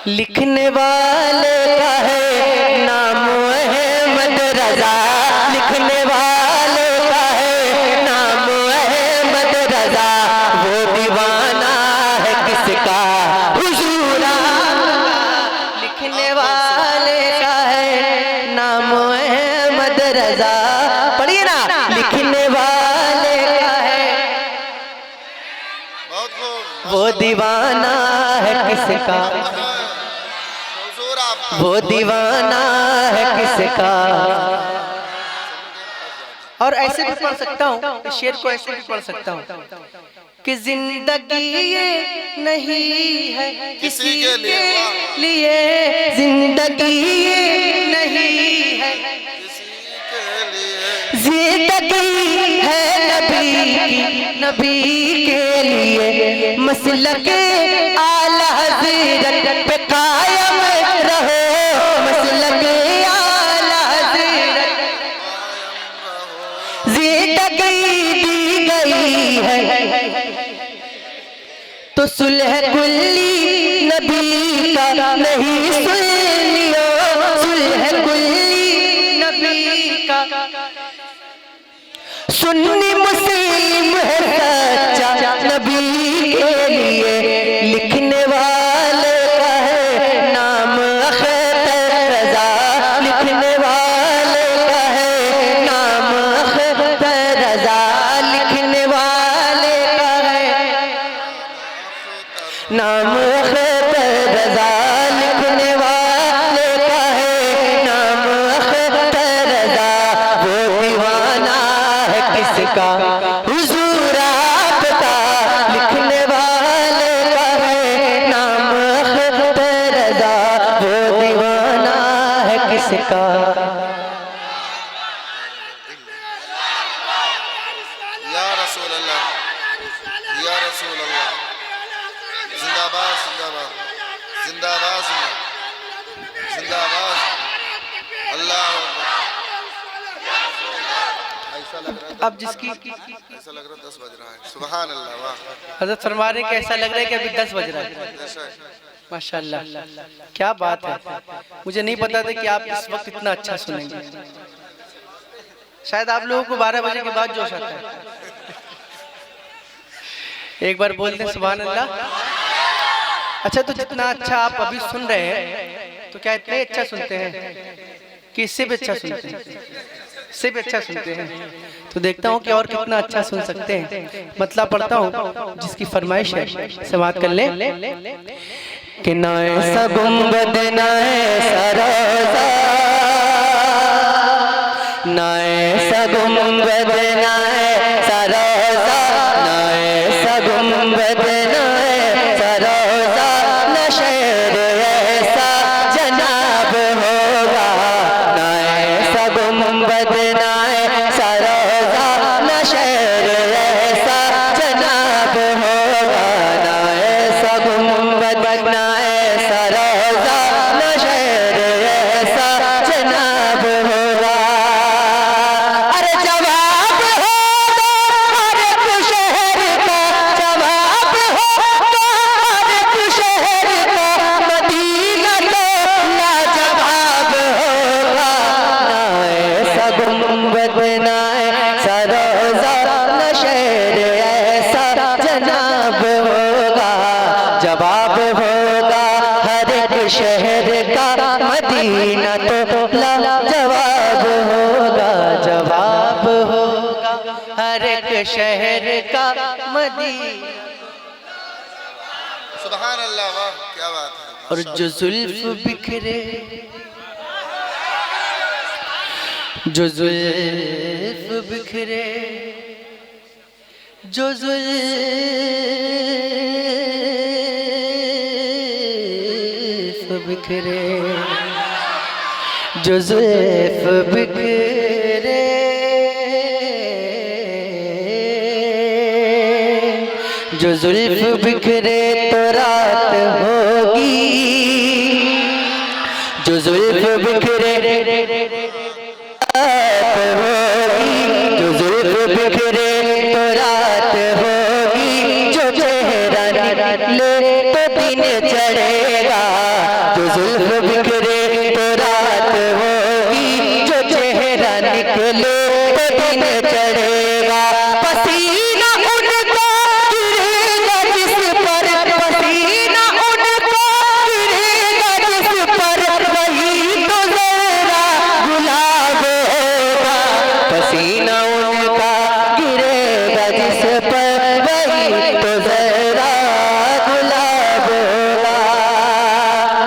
लिखने वाले का है नाम अहमद रजा, लिखने वाले का है नाम अहमद रजा, वो दीवाना है किसका हुजूर आपका। लिखने वाले का है नाम अहमद रजा, पढ़िए ना, लिखने वाले का है वो दीवाना है किसका, वो दीवाना है किसका। और ऐसे भी पढ़ सकता हूँ, इस शेर को ऐसे भी पढ़ सकता हूँ कि जिंदगी ये नहीं है किसी के लिए, जिंदगी ये नहीं है जिंदगी है नबी की, नबी के लिए। मसलक आला हज़रत पे कायम रहो, मसलक आला हज़रत। जिंदगी दी गई है तो सुलह कुल्ली नबी का नहीं सुन लियो, सुलह कुल्ली नबी का। सुन्नी मुस्लिम है सच्चा नबी के लिए, लिखने वाले का है नाम अख्तर रजा, लिखने वाले का है नाम अख्तर रजा, लिखने वाले का है नाम अख्तर रजा, लिखने वाले का है नाम अख्तर रजा, वो दीवाना है किसका हुजूर आपका। लिखने वाले का है नाम अख्तर रजा, वो दीवाना है किसका। या रसूल अल्लाह, या रसूल अल्लाह, जिंदाबाद जिंदाबाद जिंदाबाद जिंदाबाद, अल्लाह अब जिसकी ऐसा लग रहा है 10 बज रहा है। सुभान अल्लाह, वाह, हज़रत फरमा रहे कि ऐसा लग रहा है कि अभी 10 बज रहा है। ऐसा है। माशाल्लाह, क्या बात है। मुझे नहीं पता था कि आप इस वक्त इतना अच्छा सुनेंगे। शायद आप लोगों को 12 बजे के बाद जोश आता है। एक बार बोलते हैं सुभान अल्लाह। अच्छा, तो जितना अच्छा आप अभी सुन रहे हैं तो क्या इतने अच्छा सुनते हैं कि इससे भी अच्छा सुनते हैं, इससे भी अच्छा सुनते हैं? तो देखता हूँ कि और कितना अच्छा सुन सकते हैं। मतलब पढ़ता हूँ जिसकी फरमाइश है, समाअत कर ले कि ना ऐसा गुंबद ना ऐसा रोज़ा, ना ऐसा गुंबद ना ऐसा रोज़ा, ना ऐसा गुंबद ना ऐसा रोज़ा, ना शहर ऐसा जनाब होगा, ना ऐसा गुंबद ना ऐसा रोज़ा, ना शहर ऐसा जनाब होगा, ना ऐसा गुंबद ना ऐसा रोज़ा, ना शहर ऐसा जनाब होगा। अरे जवाब होगा हर एक शहर का, जवाब होगा हर एक शहर का, मदीना तो लाजवाब होगा, ना ऐसा गुंबद ना ऐसा रोज़ा, ना शहर ऐसा जनाब होगा। जवाब होगा हर एक शहर का, मदीना तो लाजवाब होगा, जवाब होगा हर एक शहर का मदीना। सुभान अल्लाह, वाह, क्या बात है। और जो जुल्फ बिखरे, जो जुल्फ बिखरे, जो जुल्फ बिखरे, जो ज़ुल्फ़ बिखरे जो ज़ुल्फ़ बिखरे तो रात होगी, जो ज़ुल्फ़ बिखरे रात होगी, जो ज़ुल्फ़ बिखरे तो रात होगी, जो चेहरा निकले तो दिन चढ़ेगा, जो ज़ुल्फ़ बिखरे तो रात होगी, जो चेहरा निकले तो दिन चढ़ेगा। पसीना उनका गिरेगा जिस पर, पसीना उनका गिरेगा जिस पर, वही तो ज़रा गुलाब होगा। पसीना उनका गिरेगा जिस पर, वही तो ज़रा गुलाब होगा।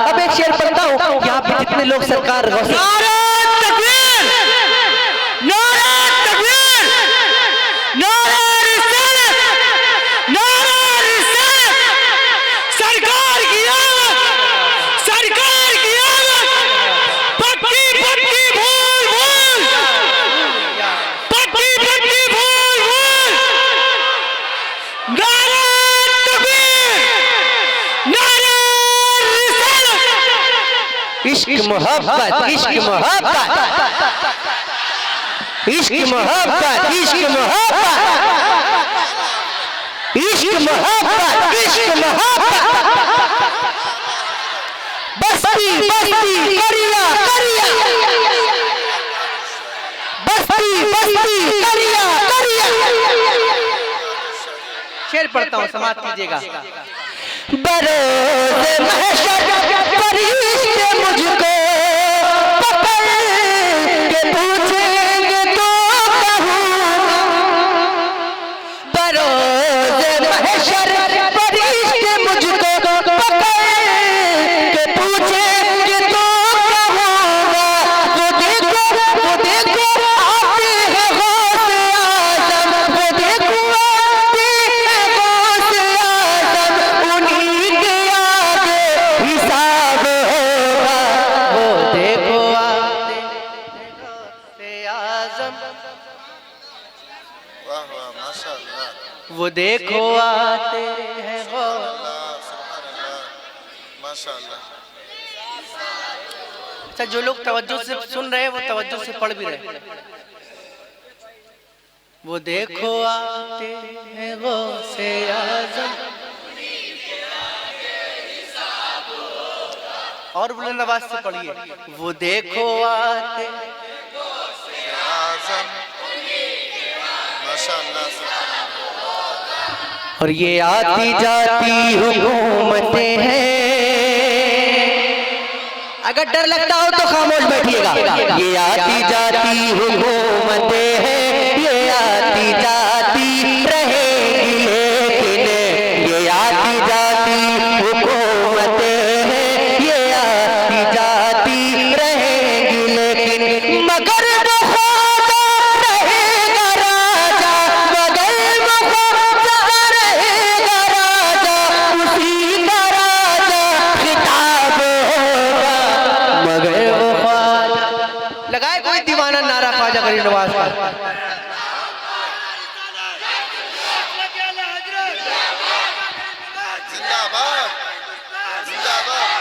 अब एक शेर पढ़ता हूँ, यहाँ पे जितने लोग सरकार इश्क मोहब्बत, इश्क मोहब्बत, इश्क मोहब्बत, इश्क मोहब्बत, इश्क मोहब्बत, इश्क मोहब्बत, बस्ती बस्ती करिया करिया, बस्ती बस्ती करिया करिया। शेर पढ़ता हूँ, समाप्त कीजिएगा। बरोज़े महशर फरिश्ते मुझको पकड़ के पूछेंगे तो कहूँगा, बरोज़े महशर फरिश्ते मुझको पकड़ के पूछेंगे तो कहूँगा। वो देखो आते हैं गौसे आज़म, वो देखो आते हैं गौसे आज़म, उन्हीं के आगे हिसाब होगा। वो देखो आते हैं गौसे आज़म, वाह वाह माशाअल्लाह, वो देखो आते हैं गौसे। सुभान अल्लाह, माशाअल्लाह। अच्छा, जो लोग तवज्जो से सुन रहे हैं वो तवज्जो से पढ़ भी रहे हैं। वो देखो आते हैं गौसे आज़म, और बुलंद आवाज से पढ़िए। वो देखो आते आज़म, माशाअल्लाह, सुभान अल्लाह। और ये आती जाती हुकूमतें हैं। अगर डर लगता हो तो खामोश बैठिएगा। ये आती जाती हुकूमतें हैं, ये आती जाती रहेगी, लेकिन ये आती जाती हुकूमतें हैं, ये आती जाती रहेगी, लेकिन मगर वो ख्वाजा रहेगा राजा, मगर वो ख्वाजा रहेगा राजा, उसी का राजा खिताब होगा, मगर वो ख्वाजा। लगाए कोई दीवाना नारा ख्वाजा गरीब नवाज का। जिंदाबाद, जिंदाबाद।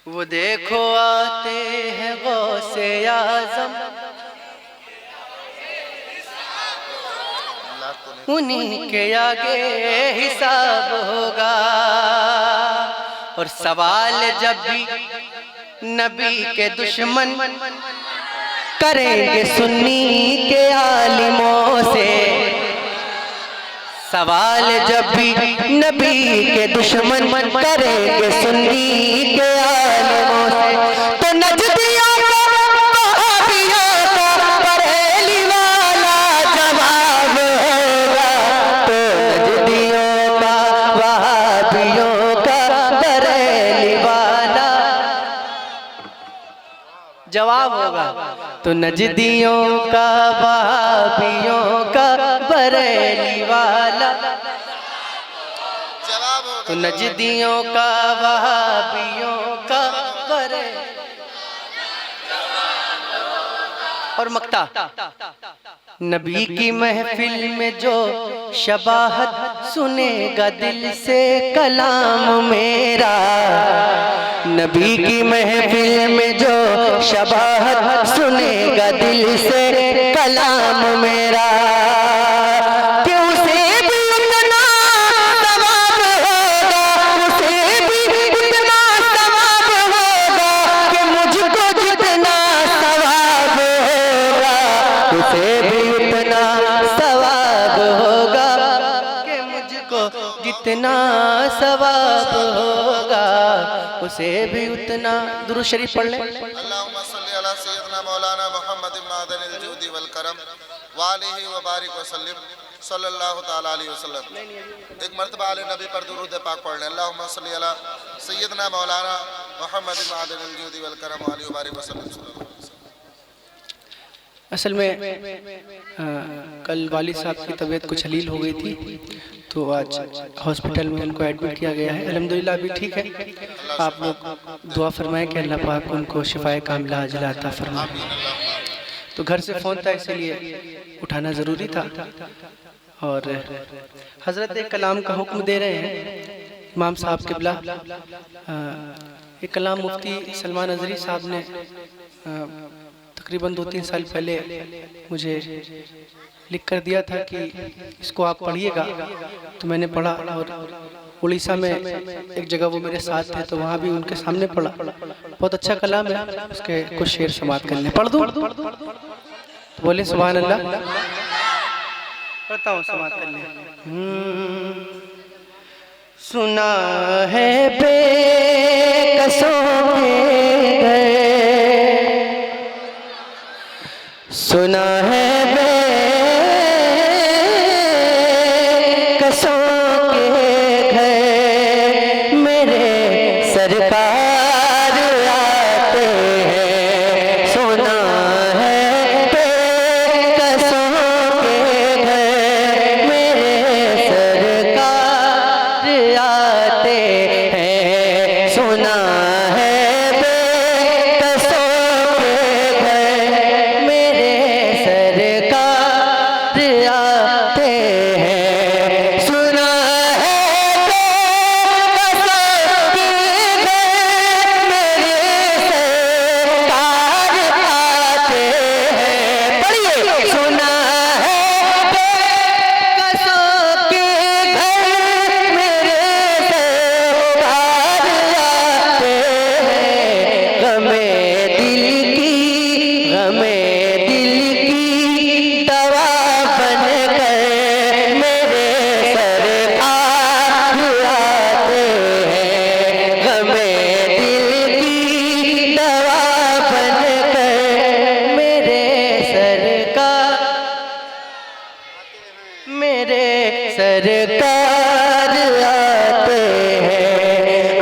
वो देखो आते हैं गौसे आज़म, उन्हीं के आगे हिसाब होगा। और सवाल जब भी नबी के दुश्मन करेंगे सुन्नी के आलिमों से, सवाल जब भी नबी के दुश्मन करेंगे सुन्नी के आलिमों से, तो नजदियों का वहाबियों का बरेली वाला जवाब होगा, तो नजदियों का वहाबियों का बरेली वाला जवाब होगा, तो नजदियों का वहाबियों का बरेली वाला जवाब होगा। तो नजदियों का वहाबियों का बरे और मक्ता नबी की महफिल में जो शबाहत सुनेगा दिल से कलाम मेरा, नबी की महफिल में जो शबाहत सुनेगा दिल से कलाम मेरा, कि उसे भी उतना सवाब होगा, उसे भी उतना सवाब होगा कि मुझको जितना सवाब होगा, उसे भी उतना सवाब होगा कि मुझको जितना सवाब होगा, उसे भी उतना। दुरूद शरीफ पढ़ लें। अल्लाहुम्मा सल्ली अला सय्यदना मौलाना मुहम्मद मादनिल जूदी वल करम वालिहि व बारिक व सल्लिम सल्लल्लाहु तआला अलैहि वसल्लम। एक मर्तबा आले नबी पर दुरूद पाक पढ़ लें। अल्लाहुम्मा सल्ली अला सय्यदना मौलाना मुहम्मद मादनिल जूदी वल करम वालिहि व बारिक व सल्लिम। असल में कल वालिद साहब की तबीयत कुछ हलील हो गई थी, तो आज हॉस्पिटल में उनको एडमिट किया गया है। अल्हम्दुलिल्लाह अभी ठीक है। आप लोग दुआ फरमाएं कि अल्लाह पाक उनको शिफाए कामिला अजला अता फरमाए। तो घर से फ़ोन था इसलिए उठाना ज़रूरी था। और हज़रत एक कलाम का हुक्म दे रहे हैं इमाम साहब क़िबला। एक कलाम मुफ्ती सलमान अज़हरी साहब ने तकरीबन 2-3 साल पहले मुझे लिख कर दिया था कि इसको आप पढ़िएगा, तो मैंने पढ़ा। और उड़ीसा में एक जगह वो मेरे साथ थे, तो वहाँ भी उनके सामने पढ़ा। बहुत अच्छा कलाम है, उसके कुछ शेर समाअत कर लें। पढ़ दूँ? बोले सुभान अल्लाह। पढ़ता हूँ, समाअत कर लें। सुना है बेकसों के घर, सुना है बेकसों के घर, मेरे सरकार आते हैं। सुना है बेकसों के घर, मेरे सरकार आते हैं। सुना है बेकसों के घर, मेरे सरकार आते हैं। सुना है बेकसों के घर, मेरे सरकार आते हैं। पढ़िए। सुना है बेकसों के घर, मेरे सरकार आते हैं। गमे दिल की, गमे दिल की दवा बनकर मेरे सरकार आते हैं। गमे दिल की दवा बनकर मेरे सरकार आते हैं।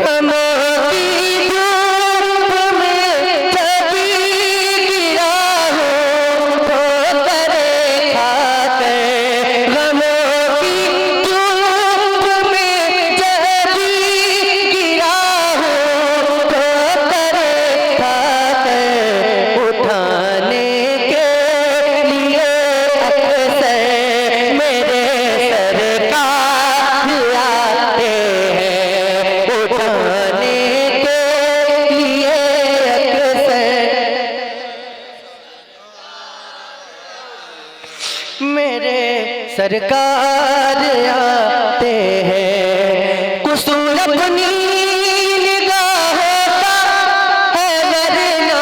गमों की धूप में कभी गिरा हूँ ठोकर खाकर, गमों की धूप में कभी गिरा हूँ ठोकर खाकर, उठाने के लिए अक्सर मेरे सरकार आते हैं। उठाने के लिए अक्सर मेरे सरकार आते हैं। कुसूर अपनी निगाहों का है वरना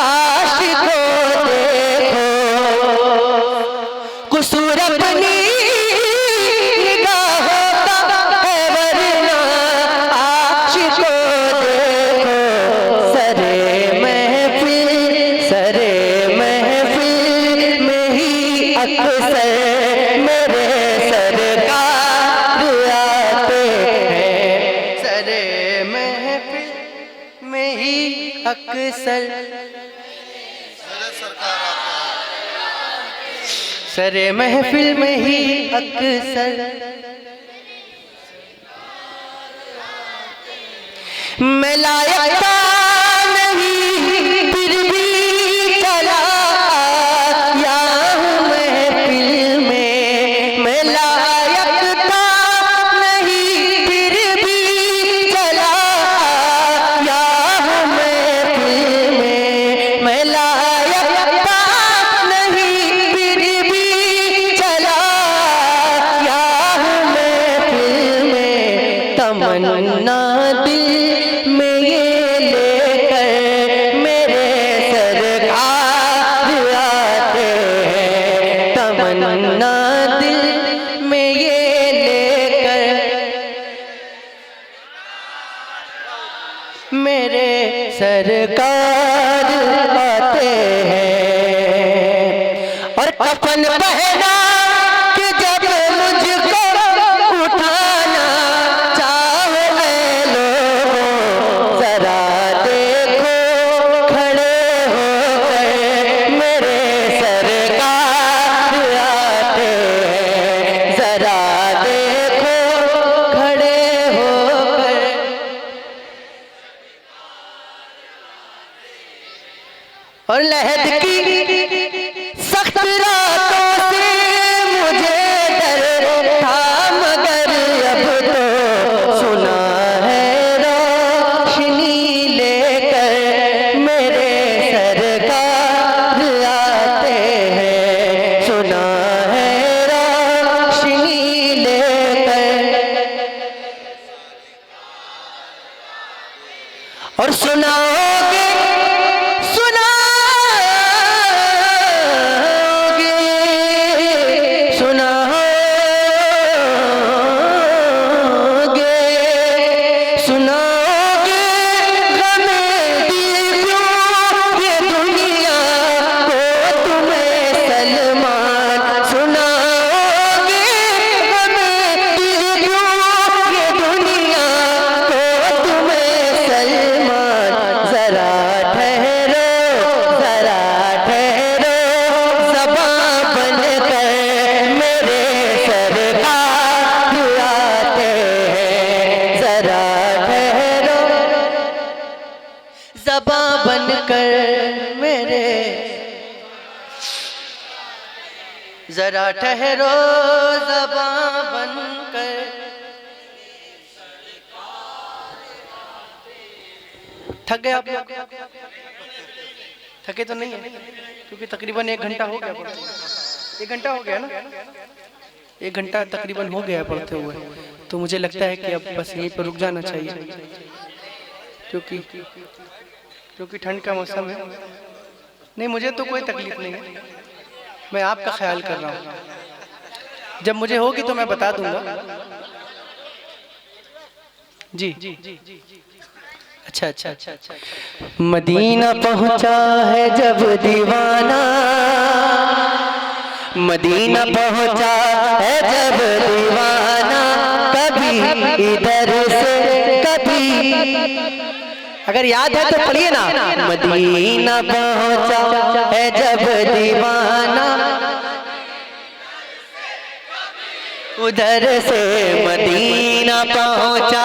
आशिकों देखो, कुसूर अपनी निगाहों का है वरना आशिकों देखो। सरे महफिल में ही अक्सर मेरे सरकार आते हैं। सरे महफिल में ही अक्सर मेरे सरकार आते हैं। सरे महफिल में ही अक्सर मैं लायक नहीं फिर भी चला आया हूँ महफिल में। मैं लायक था नहीं फिर भी चला आया हूँ महफिल में। मैं लायक था नहीं फिर भी चला आया हूँ महफिल में। तमन्ना दिल में ये लेकर मेरे सरकार आते हैं। तमन्ना दिल में ये लेकर मेरे सरकार आते हैं। और कफन पहना कि जब मुझको उठाना चाहो ऐ लोगों, जरा देखो खड़े होकर मेरे सरकार आते हैं। जरा देखो खड़े होकर। और लहद की सख्त रातों से मुझे डर था, मगर अब तो सुना है रोशनी लेकर मेरे सरकार आते हैं। सुना है रोशनी लेकर। और सुनाओगे जरा ठहरो ज़बां बनकर। थक गए आप लोग? थके तो नहीं है? क्योंकि तकरीबन 1 घंटा हो गया पढ़ते हुए। 1 घंटा हो गया ना? 1 घंटा तकरीबन हो गया पढ़ते हुए। तो मुझे लगता है कि अब बस यहीं पर रुक जाना चाहिए, क्योंकि ठंड का मौसम है। नहीं, मुझे तो कोई तकलीफ नहीं है, मैं आपका ख्याल कर रहा हूँ। जब मुझे होगी तो मैं बता दूंगा। जी अच्छा। मदीना पहुँचा है जब दीवाना, मदीना पहुँचा है जब दीवाना, कभी इधर से कभी। अगर याद है तो पढ़िए ना। मदीना पहुँचा है जब दीवाना, उधर से मदीना पहुँचा,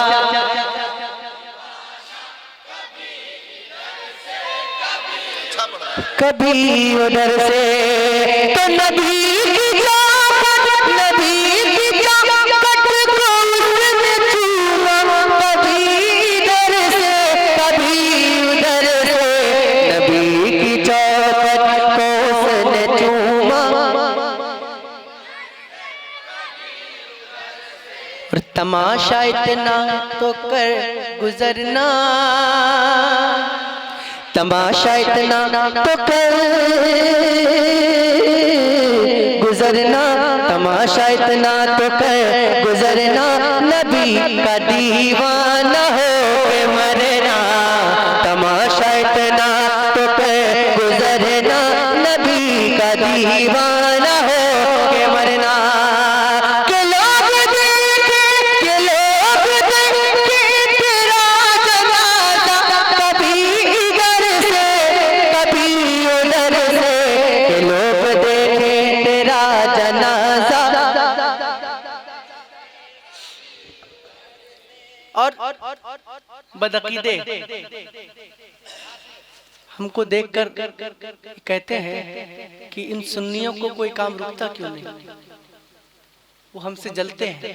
कभी उधर से। तो नबी की जान, नबी की जान कट को उसने चूमा, कभी इधर से कभी उधर से। नबी की चौखट को उसने चूमा। और तमाशा इतना तो कर गुजरना, तमाशा इतना तो कर गुजरना, तमाशा इतना तो कर गुजरना, नबी का दीवाना हो के मरना। तमाशा इतना तो कर गुजरना, नबी का दीवाना हो के मरना। बदअकीदे हमको देखकर कहते हैं कि इन सुन्नियों को कोई काम रुकता क्यों नहीं, वो हमसे जलते हैं,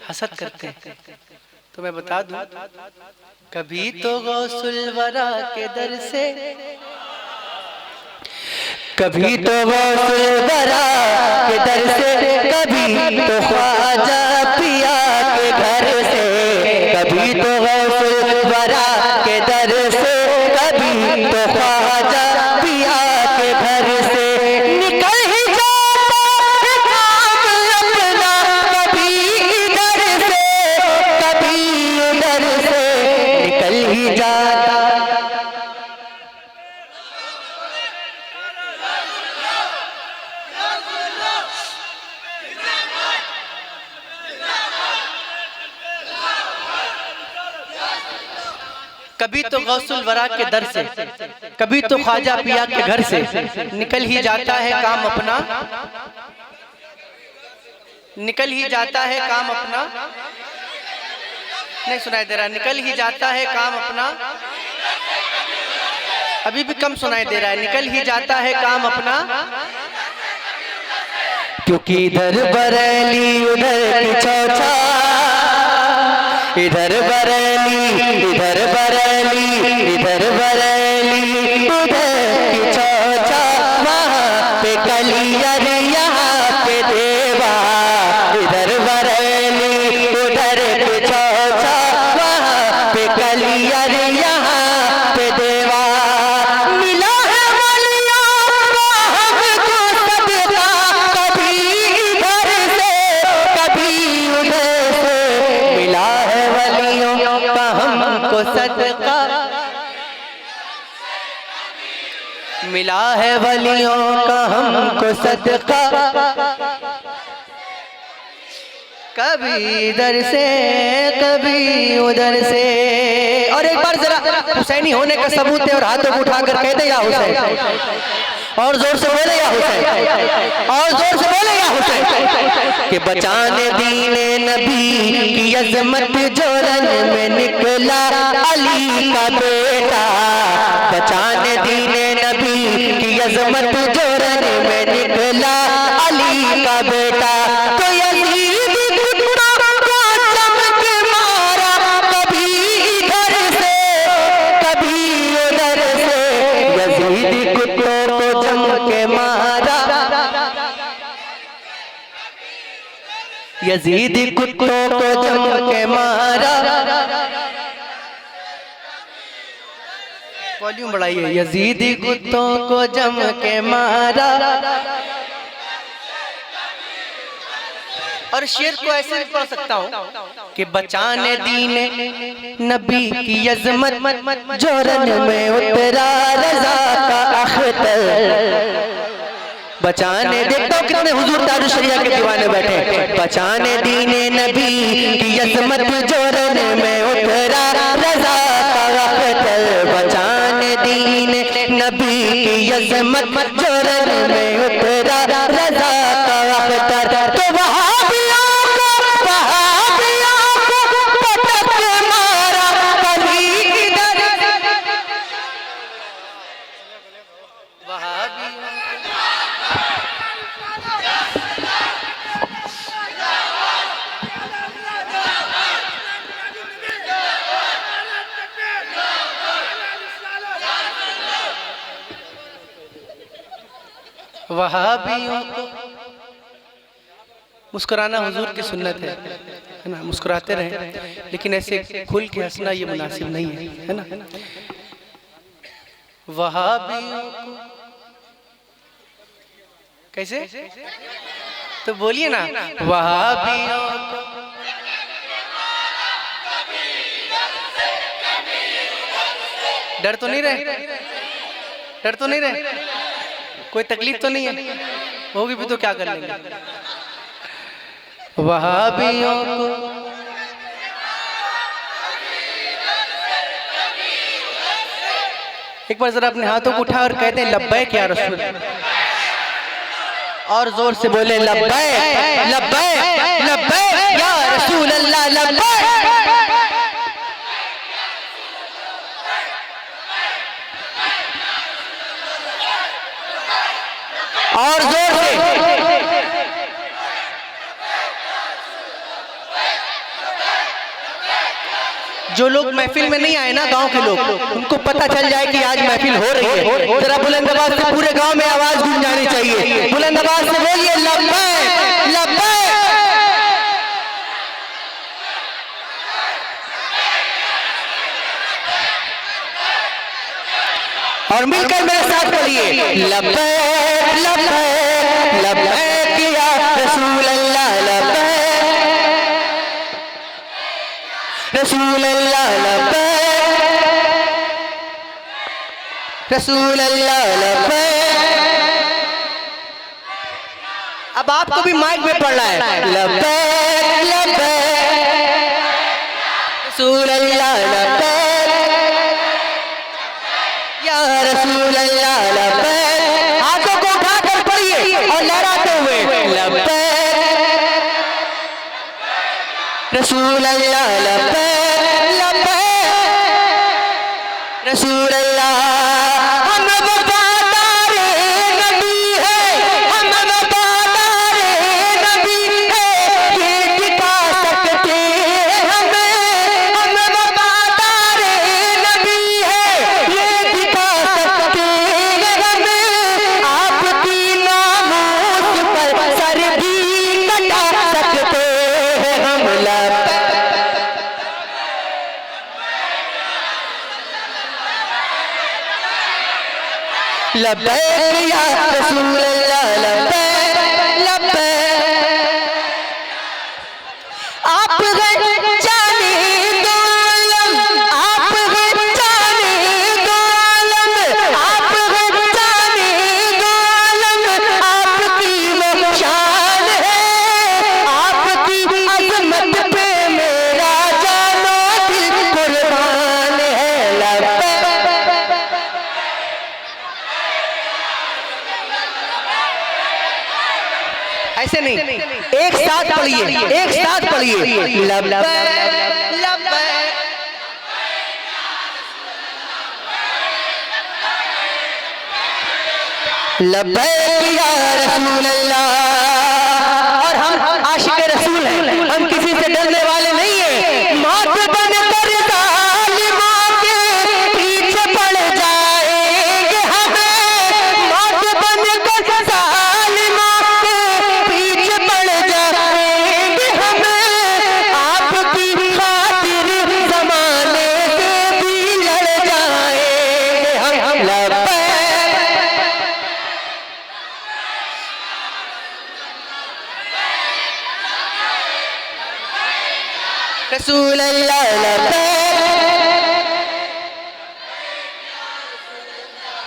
हसद करते हैं। तो मैं बता दूं, कभी तो गौसुल वरा के दर से, कभी तो गौसुल वरा के दर से, कभी तो ख्वाजा पिया के घर से, कभी तो गौसुल वरा के दर से, कभी तो ख्वाजा पिया के घर से निकल ही जाता है काम अपना, कभी इधर से कभी उधर से निकल ही जाता। कभी तो गौसुल वरा के दर से, कभी तो ख्वाजा पिया के घर से निकल ही जाता है काम अपना, निकल ही जाता है काम अपना। नहीं सुनाई दे रहा, निकल ही जाता है काम अपना, अभी भी कम सुनाई दे रहा है, निकल ही जाता है काम अपना, क्योंकि इधर बरेली उधर चौथा, इधर बरेली इधर बरेली, इधर बरेली उधर की चौचा, वहाँ पे कलियर यहाँ पे देवा, इधर बरेली उधर की चौचा, वहाँ पे कलियर यहाँ पे देवा। मिला है वलियों का हमको सदका, कभी इधर से कभी उधर से, मिला है वलियों का हमको सदका, मिला है वलियों का हमको सदका, कभी इधर से कभी उधर से। और एक बार जरा हुसैनी होने का सबूत है और हाथों को उठाकर कह दे या हुसैन, और जोर से बोले या हुसैन, और जोर से बोले या हुसैन, कि बचाने दीने नबी की अजमत जो रन में निकला अली का बेटा, बचाने दीने नबी की अजमत जो रन में निकला अली का बेटा। तो यजीद कुत्तों को चमक मारा, कभी इधर से कभी उधर से, यजीद कुत्तों को चमक मारा, यजीद कुत्तों को चमक मारा। वॉल्यूम बढ़ाइए। यजीद कुत्तों को जम के मारा। और शेर को ऐसे भी पढ़ सकता हूँ कि बचाने दीने नबी की अजमत जोरन में उतरा रज़ा का अख्तर। बचाने, देखता हूँ कितने हुजूर दारुल शरिया के दीवाने बैठे। बचाने दीने नबी की अजमत जोरन में उतरा रज़ा का अख्तर। बचाने दीने नबी की अजमत जोरन में उतरा रज़ा का अख्तर। तो वहाबियों को मुस्कुराना हुजूर की सुन्नत है ना, मुस्कुराते रहे, लेकिन ऐसे खुल के हंसना ये मुनासिब नहीं है ना। वहाबियों को कैसे तो बोलिए ना, वहाबियों को डर तो नहीं रहे, डर तो नहीं रहे, कोई तकलीफ तो नहीं है, होगी भी तो क्या कर लेंगे। वहाबियों को एक बार जरा अपने हाथों को उठा और कहते हैं लब्बैक या रसूल, और जोर से बोले लब्बैक लब्बैक लब्बैक या रसूल अल्लाह लब्बैक। और जोर से। जो लोग महफिल में नहीं आए ना, गांव के लोग, उनको पता चल जाए कि आज महफिल हो रही है। जरा बुलंद आवाज से पूरे गांव में आवाज गूंज जानी चाहिए। बुलंद आवाज से बोलिए लब्बैक लब्बैक। और मिलकर मेरे साथ बोलिए लब्बैक लब्बैक लब्बैक या रसूल अल्लाह, लब्बैक रसूल अल्लाह, लब्बैक रसूल अल्लाह, लब्बैक। अब आपको भी माइक में पढ़ना है लब्बैक लब्बैक रसूल अल्लाह, लब्बैक या रसूल अल्लाह, लब्बैक। हाथों को उठाकर पढ़िए और लहराते हुए लब्बैक रसूल अल्लाह, लब्बैक लब्बैक रसूल अल्लाह। हम वफादार नबी है, हम वफादार नबी है, ये टिका सकते हमें। हम वफादार नबी है, ये टिका सकते हमें। आपकी नामों पर सर भी कटा सकते हैं हम, लब्बैक लब्बैक या रसूल अल्लाह, लब्बैक लब्बैक। आप गए जाने दो आलम, आप गए जाने दो आलम, आप गए जाने दो आलम। आपकी वो शान है, आपकी अजमत पे मेरा जानो दिल कुर्बान है, लब्बैक। ऐसे नहीं, एक साथ पढ़िए, एक साथ पढ़िए लब्बैक लब्बैक लब्बैक या रसूल अल्लाह। और हम आशिक रसूल हैं, हम किसी से डरने वाले नहीं हैं। मौत बनकर जालिमों के पीछे पड़ जाएंगे हमें, मौत बनकर जालिमों के पीछे पड़ जाएंगे हमें। आपकी खातिर जमाने से भी लड़ जाएंगे हम, लब्बैक रसूल अल्लाह, लब्बैक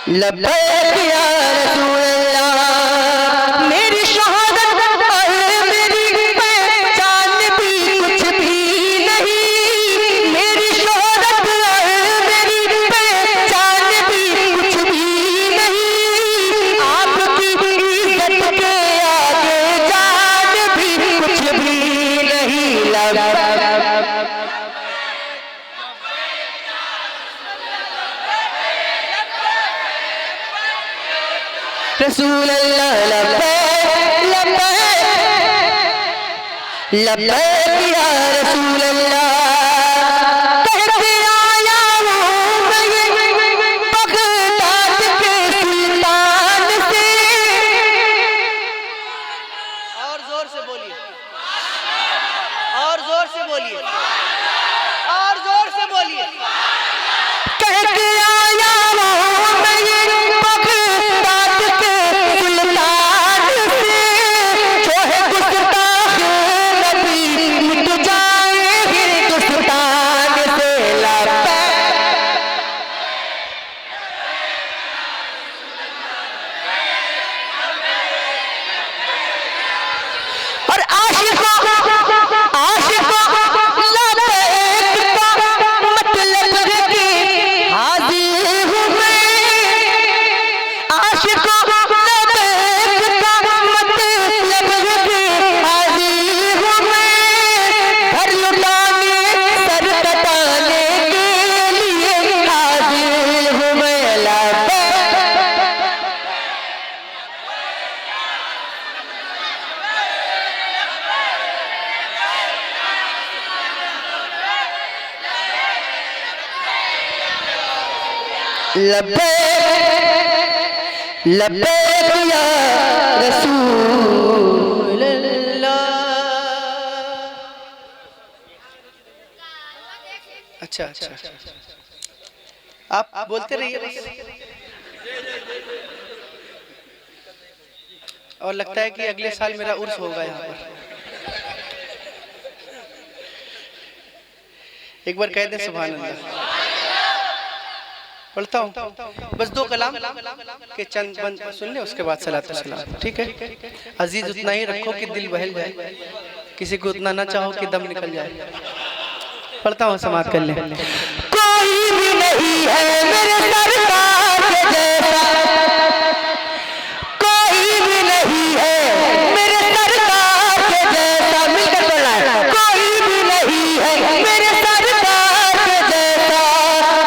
लब्बैक या रसूल अल्लाह। मेरी शहादत और मेरी पहचान भी कुछ भी नहीं, मेरी शहादत और मेरी पहचान भी कुछ भी नहीं। आपकी इज्जत के आगे जान भी कुछ भी नहीं, लब्बैक रसूल अल्लाह, लब्बैक लब्बैक लब्बैक या रसूल अल्लाह। कहते आया हूँ मैं ये बगदाद के सुल्तान से। और जोर से बोलिए, और जोर से बोलिए, और जोर से बोलिए। कहते आया हूँ मैं ये बगदाद के सुल्तान से, जो है गुस्ताख नबी मिट जाए हिंदुस्तान से, लब्बैक और आशिकों लब्बैक का मतलब है कि हाजिर हूँ मैं। आशिकों लब्बैक का मतलब है कि हाजिर हूँ मैं। घर लुटाने सर कटाने के लिए हाजिर हूँ मैं, लब्बैक लब्बैक लब्बैक या रसूल अल्लाह। अच्छा अच्छा, आप बोलते रहिए बस। और लगता है कि अगले साल मेरा उर्स होगा यहाँ पर। एक बार कह दें सुभान अल्लाह। पढ़ता हूँ बस 2 कलाम के चंद बंद सुन ले, उसके बाद सलात व सलाम, ठीक है। अजीज उतना ही रखो कि दिल बहल जाए, किसी को उतना ना चाहो कि दम निकल जाए। पढ़ता हूँ, समाप्त कर ले। कोई भी नहीं है मेरे सरकार के जैसा, कोई भी नहीं है मेरे सरकार के जैसा। मिलकर बोलना है, कोई भी नहीं है मेरे सरकार के जैसा।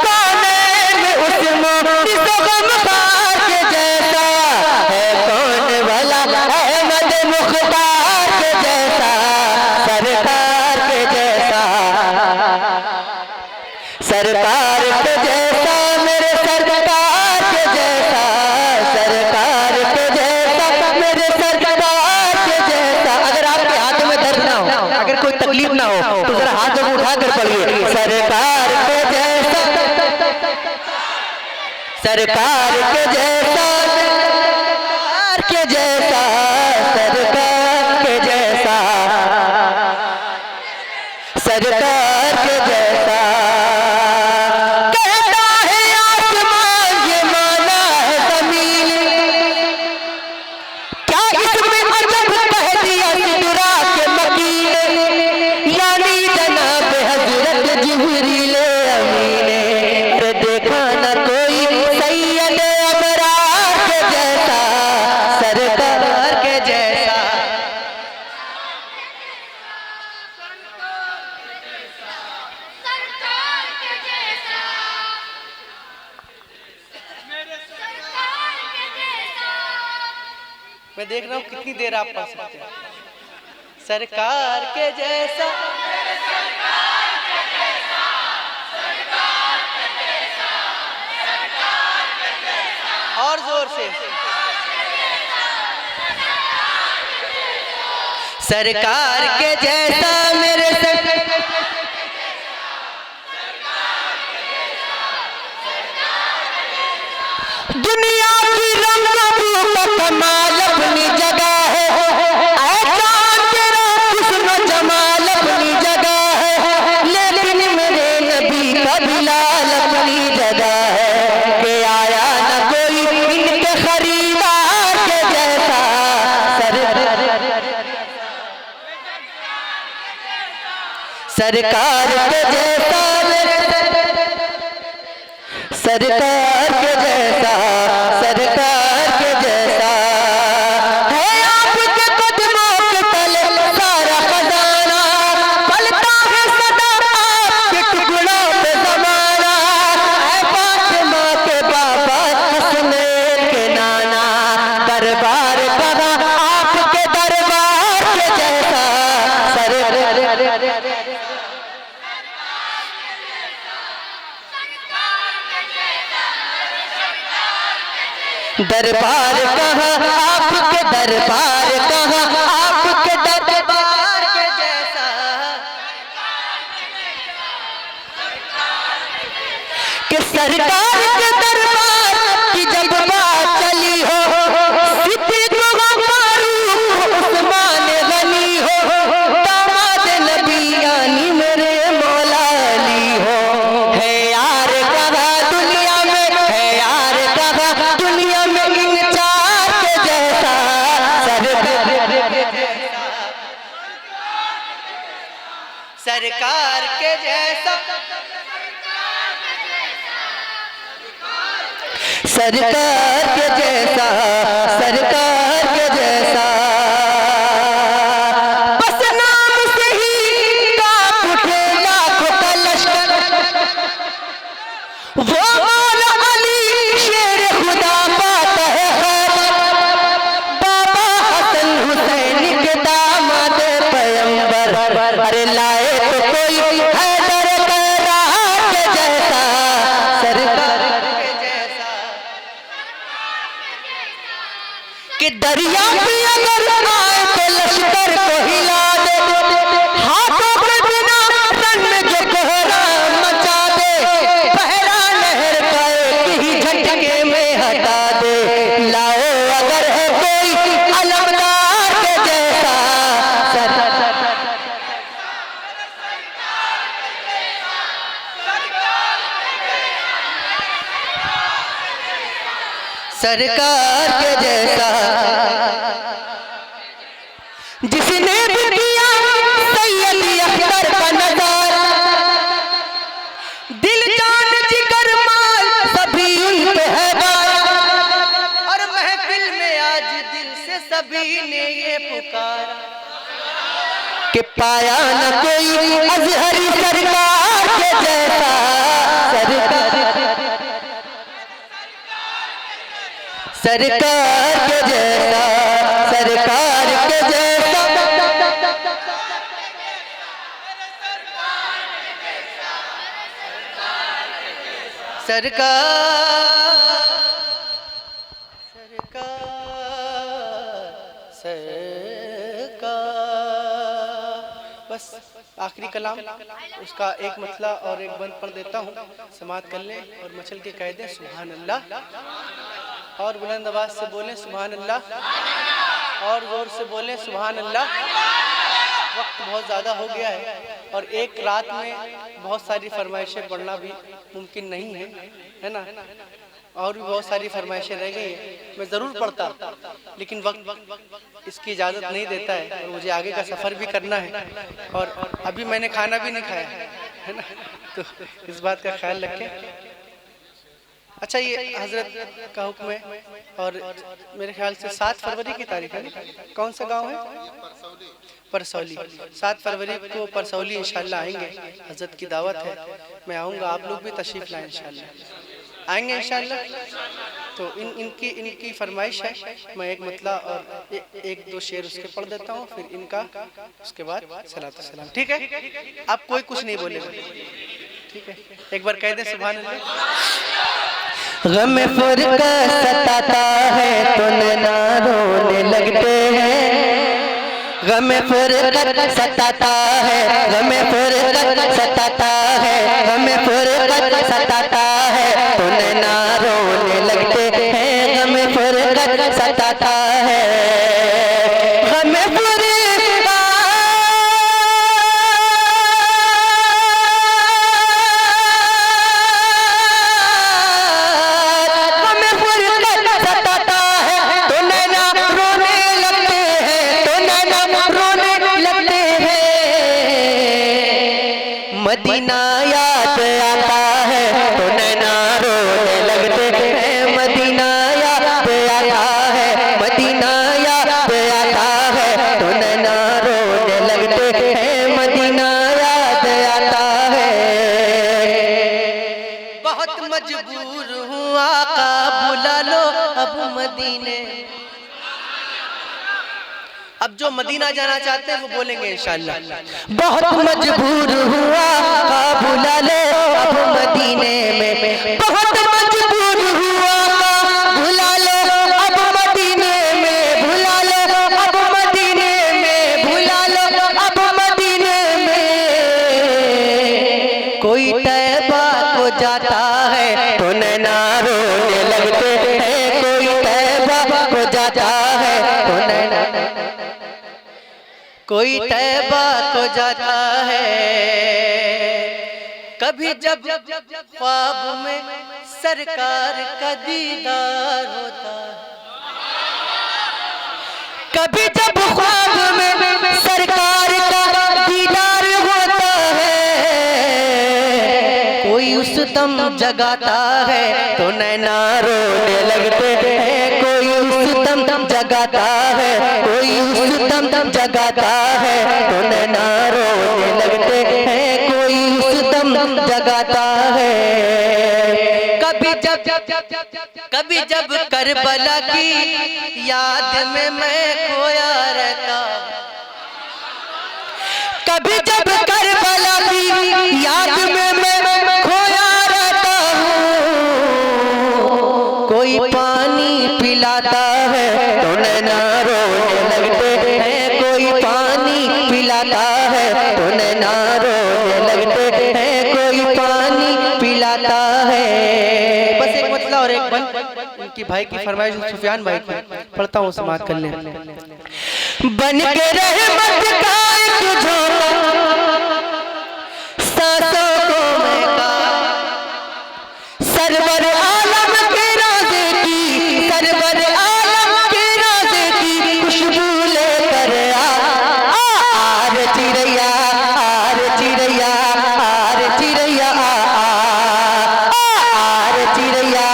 कौन में उस मोहब्बत गमखार के जैसा है, कौन भला अहमद मुख्तार के जैसा, सरकार के जैसा, सरकार के जैसा, मेरे सरकार के जैसा, सरकार के जैसा, मेरे सरकार के जैसा। अगर आपके हाथ में दर्द ना हो, अगर कोई तकलीफ ना हो, तो जरा हाथ जब उठा कर पढ़िए, सरकार के जैसा, सरकार के जैसा, सरकार के जैसा, सरकार के जैसा, सरकार के जैसा। कहता है आसमान ये माना है ज़मीन, क्या इसमें अजब कह दिया सिदरा के मकीन, यानी जनाब हजरत जिब्रील अमीन। अरे देखा ना कोई सैयद अबरार के जैसा, सरकार के जैसा, मैं देख रहा हूँ कितनी देर आप पढ़ सकते हैं। सरकार के जैसा, और जोर से, सरकार के जैसा, मेरे दुनिया की रंगों का कमाल अपनी जगह है, ऐ चाँद तेरा हुस्न जमाल अपनी जगह है, लेकिन मेरे नबी का बिलाल अपनी जगह है। कि आया न कोई इनके खरीदार के जैसा, सरकार के जैसा, सरकार के जैसा, सरकार के जैसा है। आपके कदमों के तले सारा खजाना, पलता है सदा आपके टुकड़ों पे ज़माना। है फातिमा के बाबा, हसनैन के नाना, दरबार कहा आपके दरबार के जैसा, दरबार कहाँ आपके दरबार कहाँ आपके दरबार के जैसा, कि सरकार के दरबार की जब बात चली हो, सिद्दीक़ फारूक उस्मान गनी हो, दामाद नबी यानी मेरे मौला अली हो। है यार कहाँ दुनिया में, है यार कहाँ दुनिया में इन चार के जैसा, सरकार के जैसा, सरकार के जैसा, सरकार के जैसा। बस नाम से ही कांप उठे लाखों का लश्कर, वो मौला अली शेर खुदा पाता है खैबर, बाबा हसन हुसैन के दामाद पैगंबर। अरे लाए तो कोई हैदर करार के जैसा, सरकार के जैसा, दरिया भी अगर आए तो लश्कर को हिला दे, हाथों के बिना रन में जो कोहराम मचा दे, पहरा लहर का एक ही झटके में हटा दे। लाओ अगर है कोई अलमदार के जैसा सरकार के जैसा, जिसने भी किया सैयद अख्तर का नजारा, दिल जान जिगर माल सभी उन पे है गाया, और महफिल में आज दिल से सभी ने ये पुकारा कि पाया न कोई अजहरी सरकार के जैसा, सरकार के जैसा, सरकार के जैसा, सरकार। बस आखिरी कलाम, उसका एक मतला और एक बंद पढ़ देता हूँ, समात कर लें और मचल के कह दें सुभान अल्लाह, और बुलंद आवाज से बोलें सुभान अल्लाह, और जोर से बोलें सुभान अल्लाह। वक्त बहुत ज़्यादा हो गया है और एक रात में बहुत सारी फरमाइशें पढ़ना भी मुमकिन नहीं है ना, और भी बहुत सारी फरमाइशें रह गई हैं। मैं ज़रूर पढ़ता लेकिन वक्त इसकी इजाज़त नहीं देता है और मुझे आगे का सफ़र भी करना है, और अभी मैंने खाना भी नहीं खाया है ना, तो इस बात का ख्याल रखें। अच्छा, ये हजरत का हुक्म है और मेरे ख्याल से 7 फरवरी की तारीख है। कौन सा गांव है? परसौली। 7 फरवरी को परसौली इंशाल्लाह आएंगे, हजरत की दावत है, मैं आऊँगा, आप लोग भी तशरीफ़ लाएं इंशाल्लाह, आएंगे इंशाल्लाह। तो इनकी फरमाइश है, मैं एक मतला और एक दो शेर उसके पढ़ देता हूँ, फिर इनका, उसके बाद सलात सलाम। ठीक है, आप कोई कुछ नहीं बोलेगा, ठीक है? एक बार कह दें सुभान अल्लाह। गम फुरकत सताता है तो नैना रोने लगते हैं, गम फुरकत सताता है, गम फुरकत सताता है, गम फुरकत सताता है तो नैना रोने लगते हैं, गम फुरकत सताता है, गम मदीना याद आता है तो नैना रोने लगते हैं, मदीना याद आता है, मदीना याद आता है तो नैना रोने लगते हैं, मदीना याद आता है। बहुत मजबूर हूँ आका बुला लो अब मदीने, अब जो मदीना जाना चाहते हैं वो बोलेंगे इंशाअल्लाह। बहुत मजबूर हुआ का बुला ले अब मदीने में, बहुत मजबूर हुआ का बुला ले अब मदीने में, बुला लो अब मदीने में, बुला लो अब मदीने में। कोई तैबा को जाता है तो नैना रोने लगते हैं, कोई तैबा को जाता है तो नैना, कोई तैबा को जाता है, कभी जब ख्वाब में सरकार का दीदार होता है, कभी जब ख्वाब में सरकार का दीदार होता है, कोई उस दम जगाता है तो नैना रोने लगते हैं, कोई उस दम जगाता है, कोई उस दम जगाता है तो नैना रोने लगते हैं, कोई उस दम जगाता है। कभी जब करबला की याद में मैं खोया रहता, कभी जब करबला की याद में मैं खोया रहता हूँ, कोई पानी पिलाता है तो नैना उनकी भाई की फरमाइश सुफियान भाई की पढ़ता हूँ, समाप्त कर लें। बन के रहमत का एक झोंका सांसों को महका, सरवर आलम के रोज़े की, सरवर आलम के रोज़े की खुशबू लेकर आर चिड़ैया, आर चिड़ैया, आर चिड़ैया, आर चिड़ैया,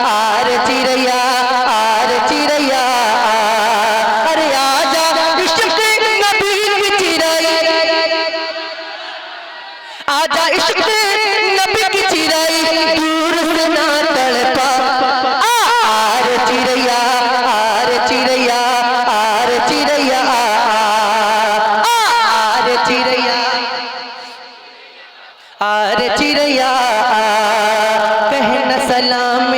आर चिड़ैया, आर चिड़ैया, अरे आजा इश्क़ नबी की चिड़ै, आजा इश्क़ नबी की चिड़ै दूर से ना तड़पा, आर चिड़ैया, आर चिड़ैया, आर चिड़ैया, आर चिड़ैया, आर चिड़ैया, कहना सलाम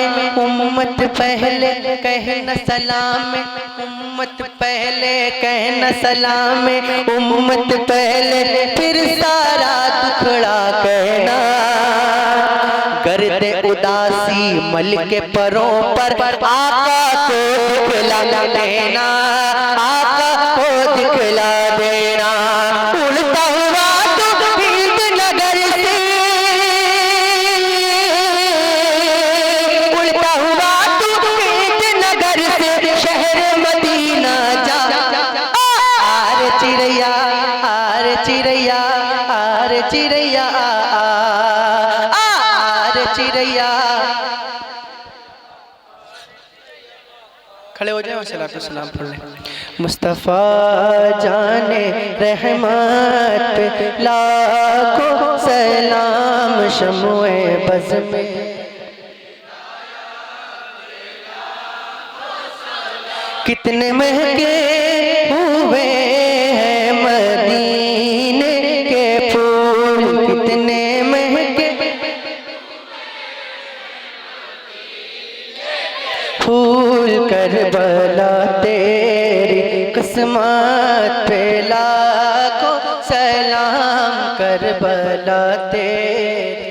उम्मत पहले, कहना सलाम उम्मत पहले, कहना सलाम उम्मत पहले, फिर सारा दुखड़ा कहना, करते उदासी मल के परों पर आका को दिखला देना, आका को दिखला देना, उड़ता हुआ तो हिंद नगर से, उड़ता हुआ तो हिंद नगर से शहर मदीना जा, आर चिड़ैया, आर चिड़ैया, आर चिड़ैया, आर चिड़ैया। खड़े हो जाए और सलात व सलाम पढ़ लें। मुस्तफ़ा जाने रहमत पे लाखों सलाम, शम्ए बज़ में कितने महके हुए हैं मदीने के फूल, कितने महके फूल, करबला तेरी किस्मत पे लाखों सलाम, करबला तेरी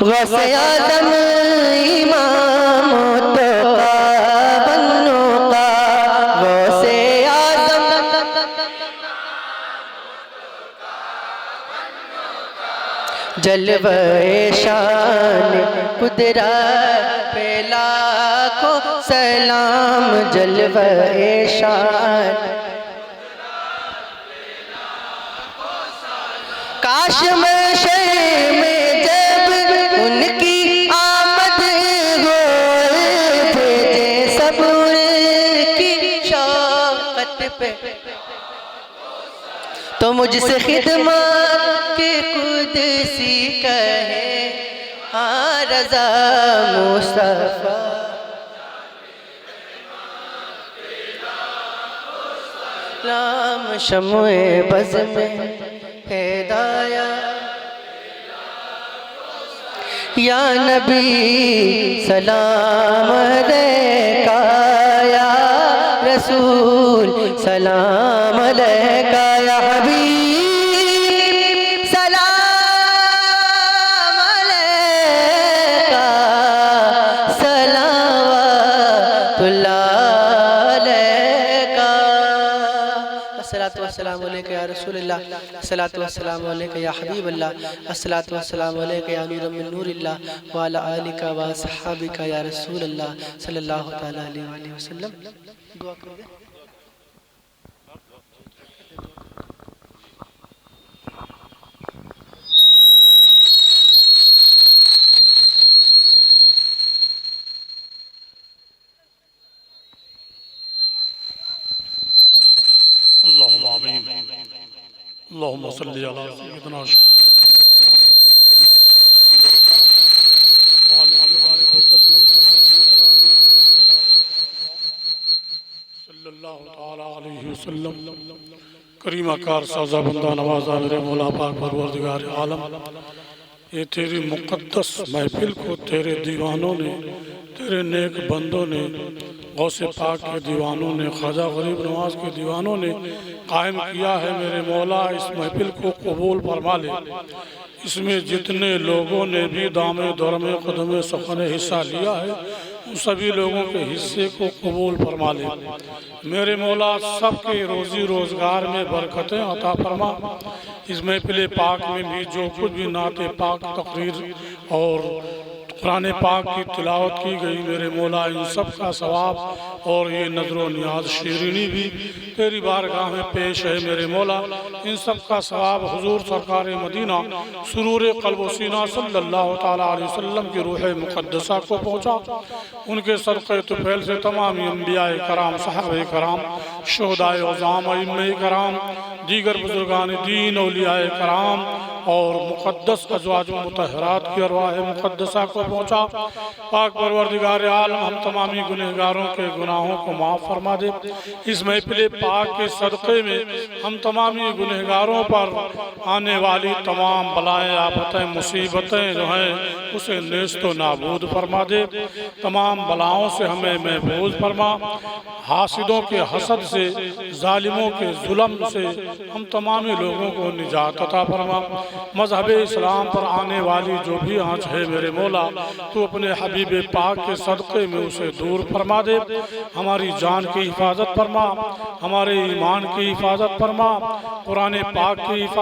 गौसे आज़म इमाम तो का बन्नो का, गौसे आज़म जलवे शान कुदरत पे लाखों सलाम, जलवे शान, काश में शहर में जब उनकी आमद हो, भेजे सब उनकी शौकत पे, तो मुझसे खिदमत के कुदसी कहे, हाँ रज़ा मुस्तफ़ा, लाम शम्ए बज़ में हिदाया, या नबी सलाम अलैका, या रसूल सलाम अलैका, या हबीब सलाम अलैका, सलावतुल्लाह अलैका, अस्सलातु वस्सलामु अलैका या रसूलल्लाह, अस्सलातु वस्सलामु अलैका या हबीबल्लाह, अस्सलातु वस्सलामु अलैका या नूरम मिन नूरिल्लाह, व अला आलिका व अस्हाबिका या रसूलल्लाह सल्लल्लाहु तआला अलैहि वसल्लम। दुआ करोगे? अल्लाहुम्मा आमीन। अल्लाहुम्मा सल्ली अला सय्यिदिना सल्लल्लाहु तआला अलैहि वसल्लम। करीम आकार साजा बंदा नवाजा मेरे मौला पाक परवरदिगार आलम, ये तेरी मुक़द्दस महफिल को तेरे दीवानों ने, तेरे नेक बंदों ने, गौसे पाक के दीवानों ने, ख्वाजा गरीब नवाज के दीवानों ने कायम किया है। मेरे मौला इस महफिल को कबूल फरमा ले, इसमें जितने लोगों ने भी दामे दौरमे कदमे सफ़र हिस्सा लिया है उन सभी लोगों के हिस्से को कबूल फरमा ले। मेरे मौला सबके रोज़ी रोज़गार में बरकतें अता फरमा। इस महफिल पाक में भी जो कुछ भी नाते पाक तकरीर और कुरान पाक की तिलावत की गई, मेरे मौला इन सब का सवाब और ये नजर नियाज शीरीनी भी तेरी बारगाह में पेश है। मेरे मौला इन सब का सवाब हुजूर सरकार मदीना सुरूर क़ल्ब सीना सल्लल्लाहु ताला अलैहि वसल्लम की रूह मुक़द्दसा को पहुँचा। उनके सदक़े तुफ़ैल से तमाम अंबियाए कराम, सहाबे कराम, शुहदाए उज़ाम, अइम्मे कराम, दीगर बुजुर्गान दीन, औलियाए कराम और मुक़द्दस अज़वाज मुतहरात की अरवाह मुक़द्दसा को पहुँचा। पाक परवरदिगार आलम हम तमामी गुनहगारों के गुनाहों को माफ़ फरमा दे। इस महफिल पाक के सदक़े में हम तमामी गुनहगारों पर आने वाली तमाम बलाएँ, आफतें, मुसीबतें जो हैं उसे नेस्तो नाबूद फरमा दे। तमाम बलाओं से हमें महफूज फरमा। हासिदों के हसद से, जालिमों के जुल्म से हम तमामी लोगों को निजात अता फरमा। मज़हब इस्लाम पर आने वाली जो भी आँच है मेरे मौला तो अपने हबीब पाक के सदक़े में उसे दूर फरमा दे। हमारी जान की हिफाजत फरमा, हमारे ईमान की हिफाजत फरमा, कुरान पाक की हिफाजत